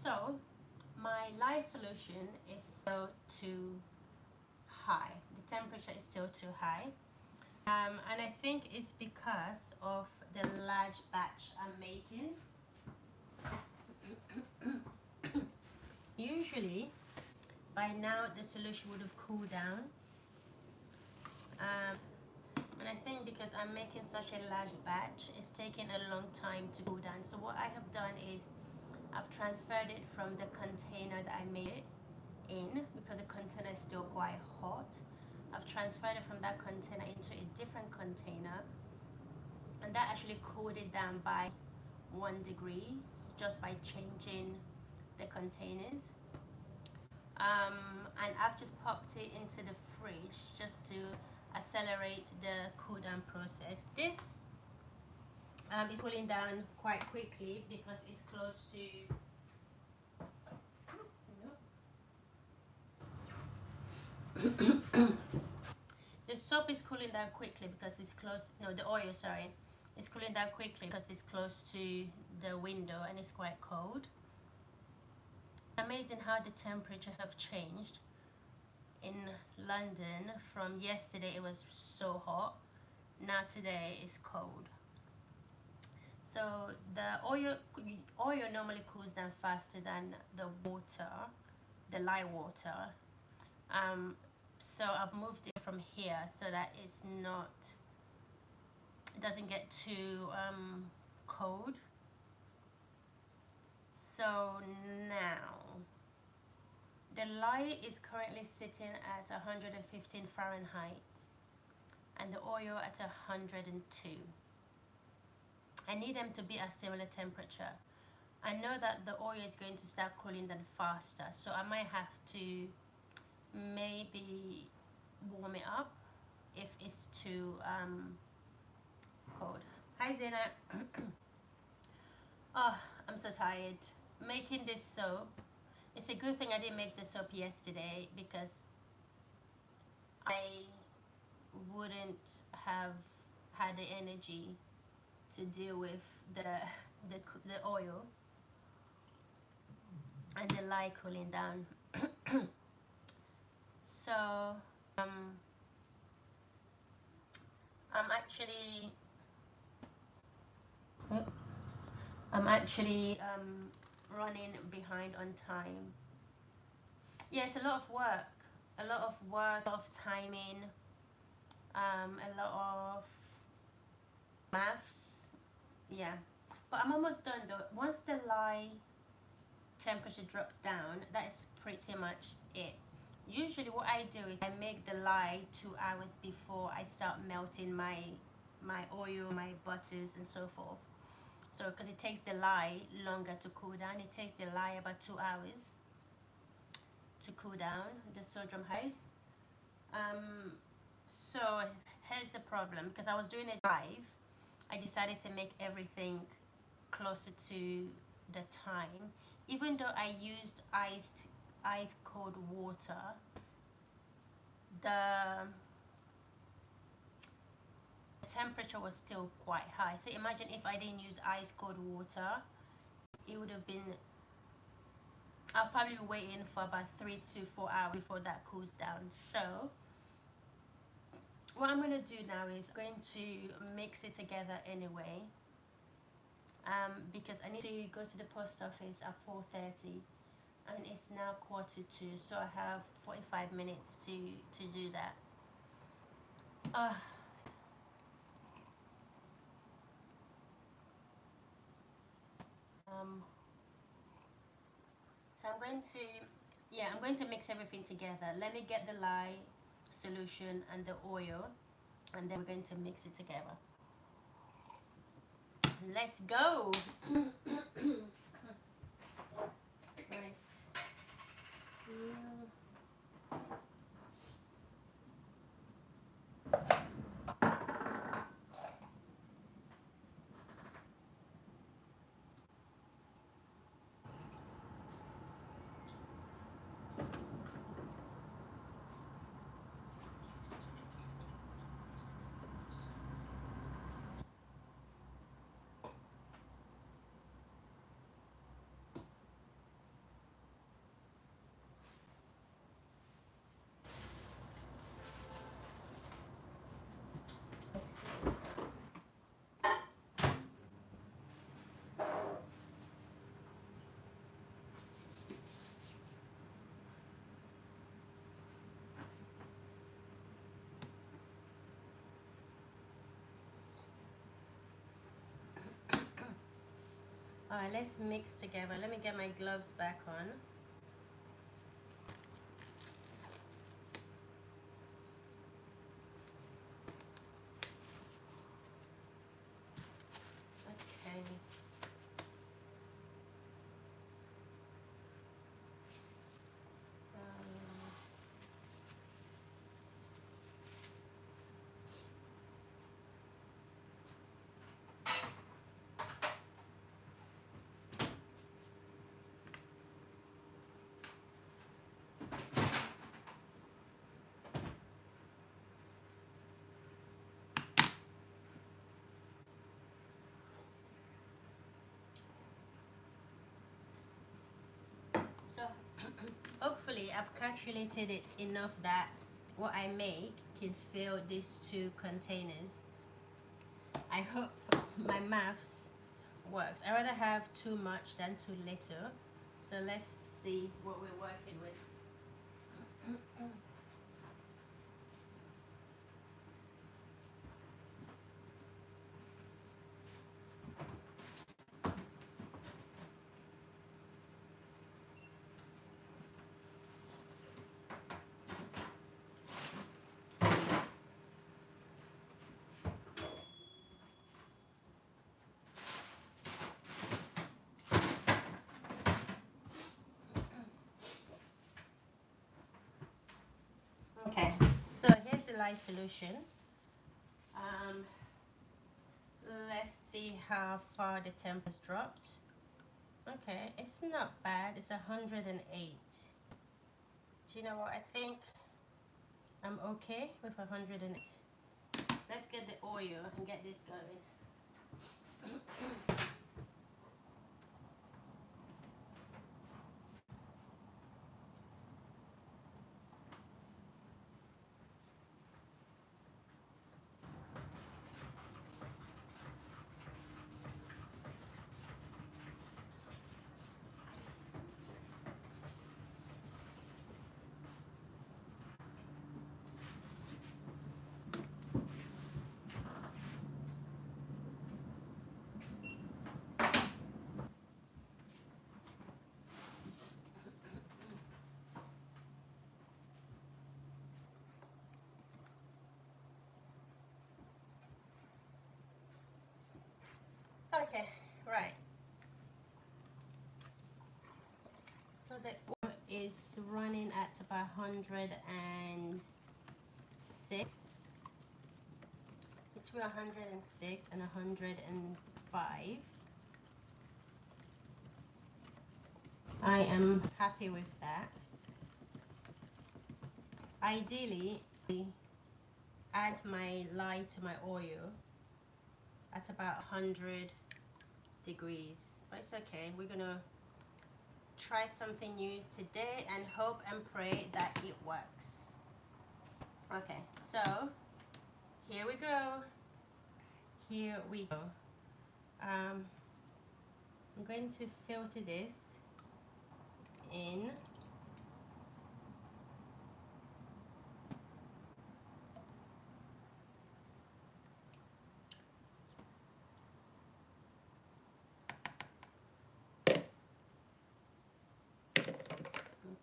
So my lye solution is still too high. The temperature is still too high. And I think it's because of the large batch I'm making. Usually, by now the solution would have cooled down. And I think because I'm making such a large batch, it's taking a long time to cool down. So what I have done is I've transferred it from the container that I made it in, because the container is still quite hot. I've transferred it from that container into a different container, and that actually cooled it down by 1 degree just by changing the containers. And I've just popped it into the fridge just to accelerate the cool down process. This It's cooling down quite quickly because it's close to. The soap is cooling down quickly because it's close. No, the oil, sorry, it's cooling down quickly because it's close to the window and it's quite cold. Amazing how the temperature have changed in London. From yesterday it was so hot, now today is cold. So the oil normally cools down faster than the water, the light water. So I've moved it from here so that it doesn't get too cold. So now the light is currently sitting at 115 Fahrenheit and the oil at 102. I need them to be a similar temperature. I know that the oil is going to start cooling down faster, so I might have to maybe warm it up if it's too cold. Hi Zena. Oh, I'm so tired. Making this soap, it's a good thing I didn't make the soap yesterday because I wouldn't have had the energy to deal with the oil and the light cooling down. So I'm actually running behind on time. Yeah, it's a lot of work, a lot of timing, a lot of maths. Yeah, but I'm almost done though. Once the light temperature drops down, that is pretty much it. Usually what I do is I make the lye 2 hours before I start melting my oil, my butters and so forth. So because it takes the lye longer to cool down, it takes the lye about 2 hours to cool down the sodium hide. So here's the problem, because I was doing it live, I decided to make everything closer to the time. Even though I used ice cold water, the temperature was still quite high. So imagine if I didn't use ice cold water, it would have been, I'll probably be waiting for about 3 to 4 hours before that cools down. So what I'm going to do now is I'm going to mix it together anyway, because I need to go to the post office at 4:30 and it's now 1:45, so I have 45 minutes to do that. So I'm going to mix everything together. Let me get the lye solution and the oil, and then we're going to mix it together. Let's go. Right. Alright, let's mix together. Let me get my gloves back on. Okay. I've calculated it enough that what I make can fill these 2 containers. I hope my maths works. I rather have too much than too little. So let's see what we're working with. Okay, so here's the lye solution. Let's see how far the temperature's dropped. Okay, it's not bad. It's 108. Do you know what? I think I'm okay with 108. Let's get the oil and get this going. Okay, right. So the oil is running at about 106. Between 106 and 105. I am happy with that. Ideally, add my lye to my oil at about 100 degrees, but it's okay. We're gonna try something new today and hope and pray that it works. Okay, so here we go. Here we go. I'm going to filter this in.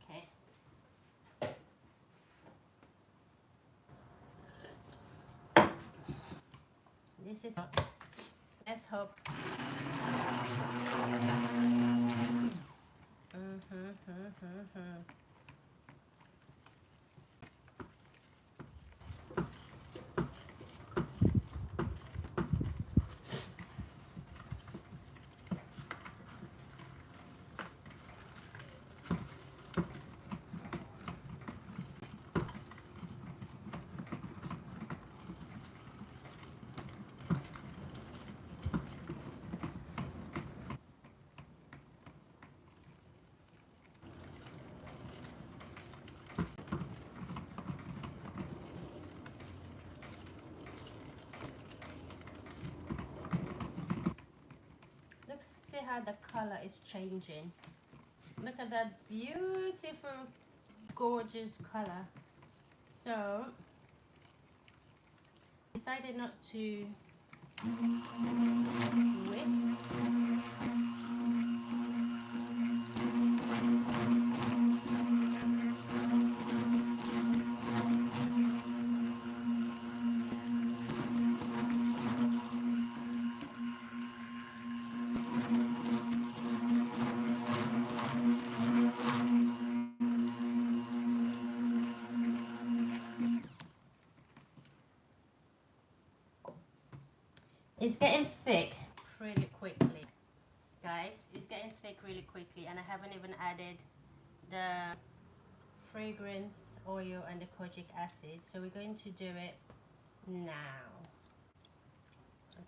Okay. This is, let's hope. Look, see how the color is changing. Look at that beautiful, gorgeous color. So, decided not to whisk. It's getting thick pretty quickly, guys. It's getting thick really quickly, and I haven't even added the fragrance oil and the kojic acid, so we're going to do it now.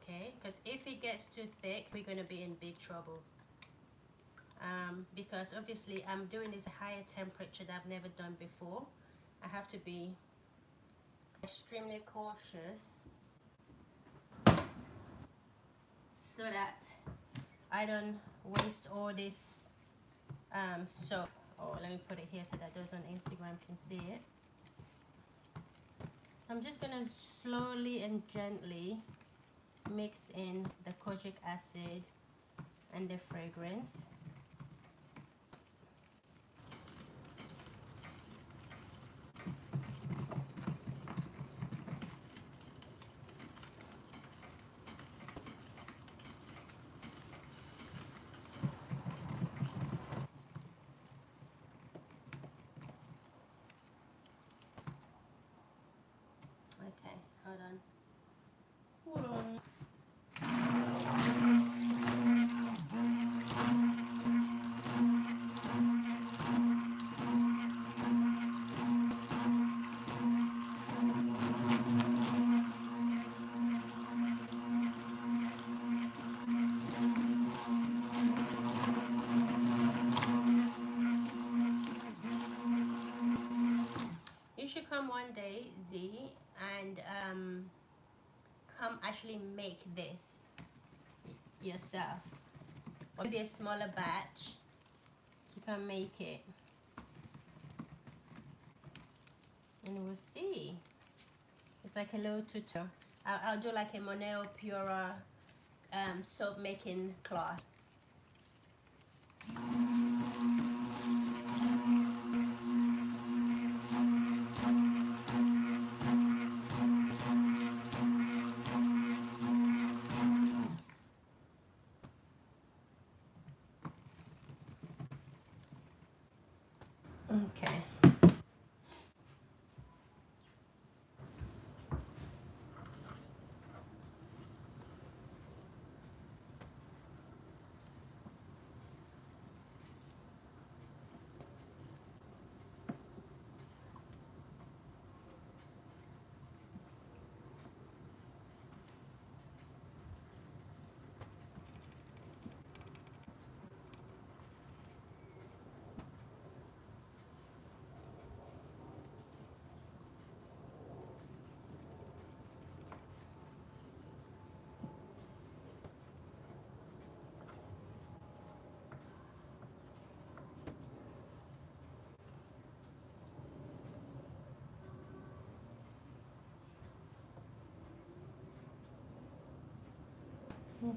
Okay, because if it gets too thick, we're going to be in big trouble. because obviously I'm doing this higher temperature that I've never done before. I have to be extremely cautious so that I don't waste all this soap. Oh, let me put it here so that those on Instagram can see it. So I'm just gonna slowly and gently mix in the kojic acid and the fragrance. Okay, hold on. Hold on. You should come one day, Z, and come actually make this yourself. Or maybe a smaller batch. You can make it. And we'll see. It's like a little tutorial. I'll do like a Moneo Pura soap making class. Okay.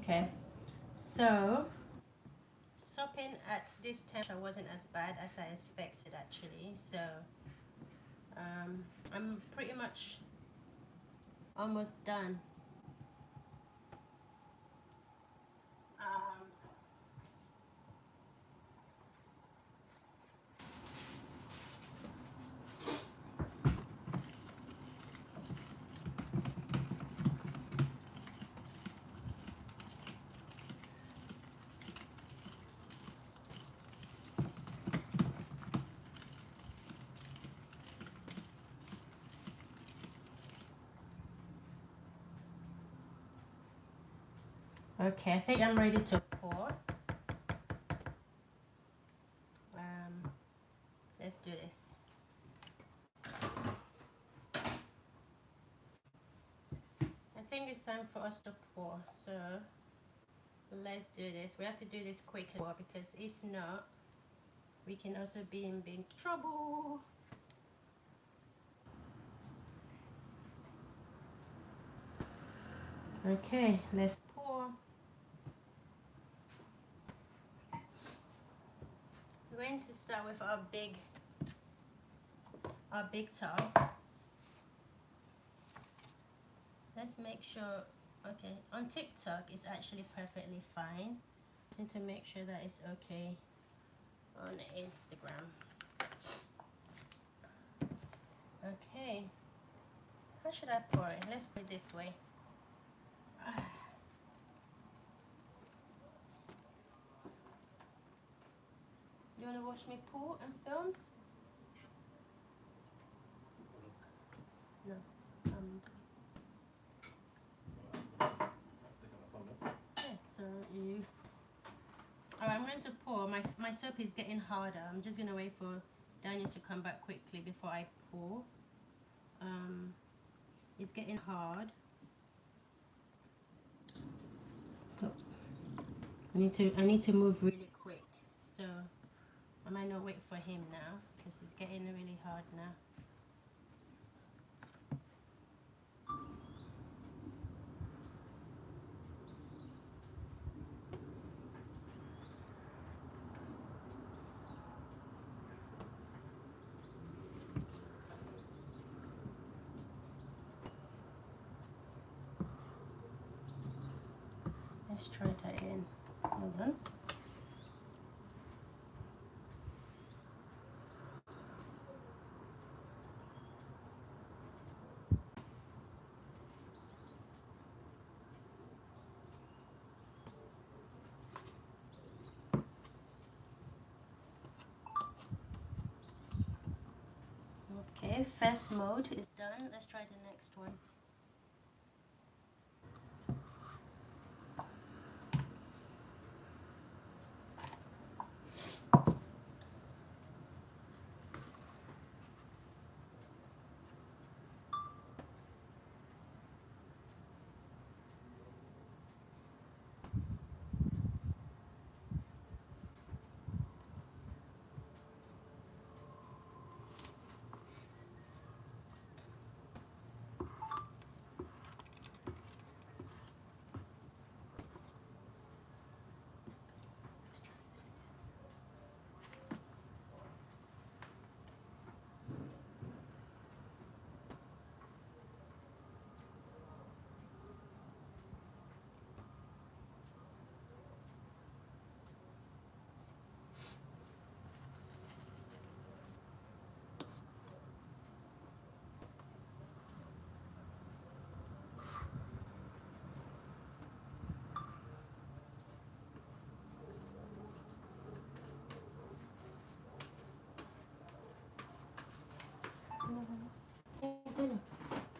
Okay, so sopping at this temperature wasn't as bad as I expected actually. So I'm pretty much almost done. Okay, I think I'm ready to pour. Let's do this. I think it's time for us to pour, so let's do this. We have to do this quickly because if not, we can also be in big trouble. Okay, let's pour. We're going to start with our big tub. Let's make sure, okay, on TikTok it's actually perfectly fine. Just need to make sure that it's okay on Instagram. Okay, how should I pour it? Let's put it this way. You want to watch me pour and film? No. Yeah, so Alright, I'm going to pour. My soap is getting harder. I'm just going to wait for Daniel to come back quickly before I pour. It's getting hard. Oh. I need to move really quick. So I might not wait for him now because it's getting really hard now. Let's try that again. Hold on. Okay, first mode is done. Let's try the next one.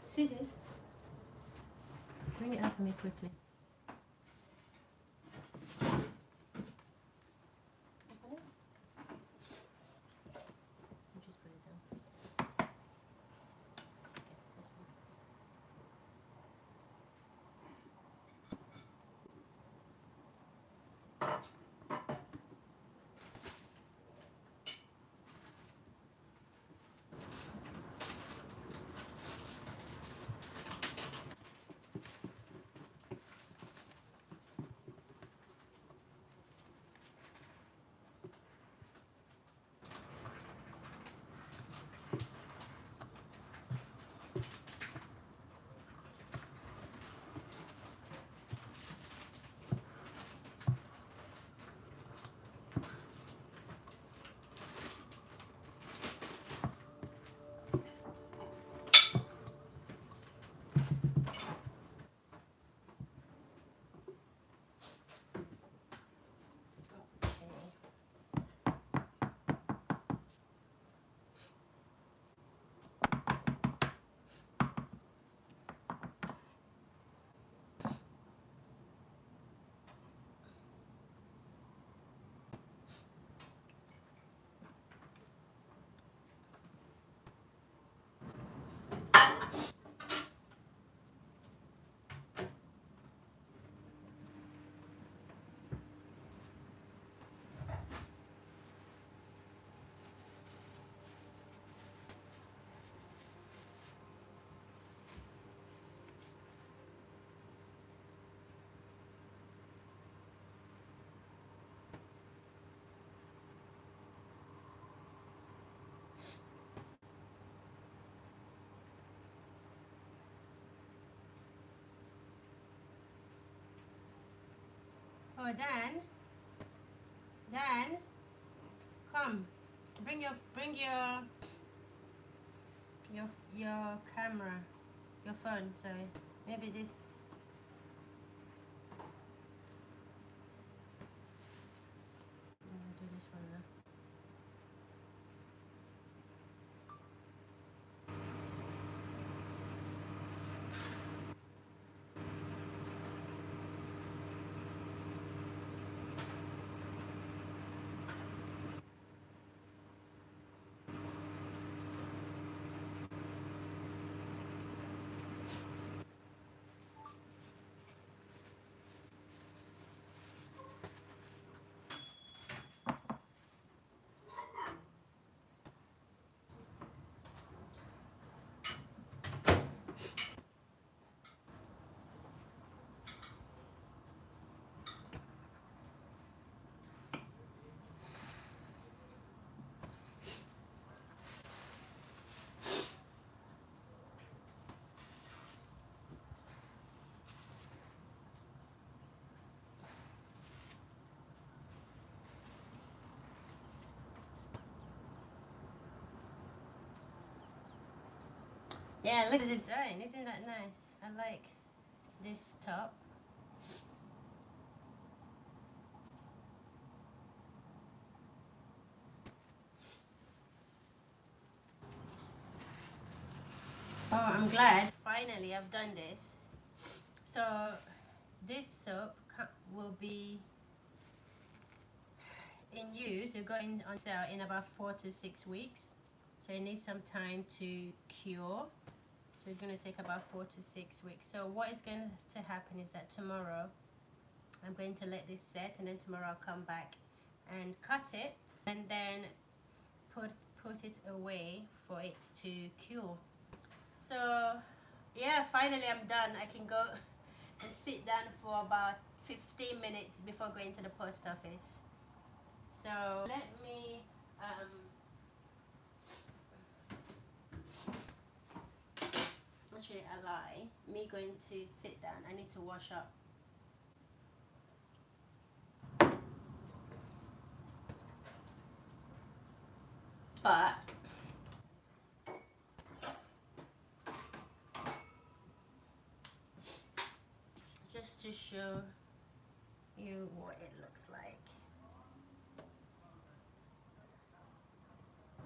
See this? Bring it out for me quickly. Open it. I'll just put it down. Oh, Dan, come. Bring your camera, your phone. Sorry, maybe this. I'm gonna do this one now. Yeah, look at the design. Isn't that nice? I like this top. Oh, I'm glad. Finally, I've done this. So this soap will be in use. You're going on sale in about 4 to 6 weeks. So it needs some time to cure. So it's going to take about 4 to 6 weeks. So what is going to happen is that tomorrow I'm going to let this set, and then tomorrow I'll come back and cut it, and then put it away for it to cure. So yeah, finally I'm done. I can go and sit down for about 15 minutes before going to the post office. So let me actually I lie. Me going to sit down. I need to wash up. But just to show you what it looks like.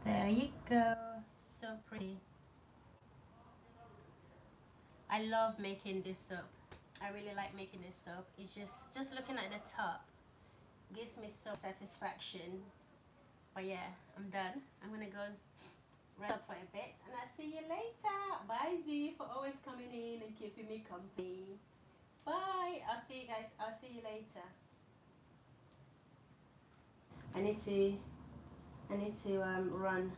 There you go. So pretty. I love making this soap. I really like making this soap. It's just looking at the top gives me so satisfaction. But yeah, I'm done. I'm gonna go rest up for a bit, and I'll see you later. Bye Z, for always coming in and keeping me company. Bye. I'll see you guys. I'll see you later. I need to run.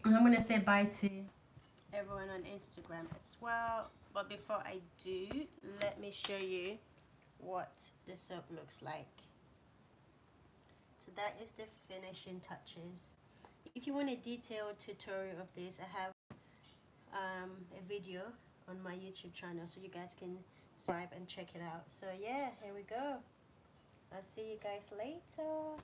I'm gonna say bye to everyone on Instagram as well. But before I do, let me show you what the soap looks like. So that is the finishing touches. If you want a detailed tutorial of this, I have a video on my YouTube channel, so you guys can subscribe and check it out. So yeah, here we go. I'll see you guys later.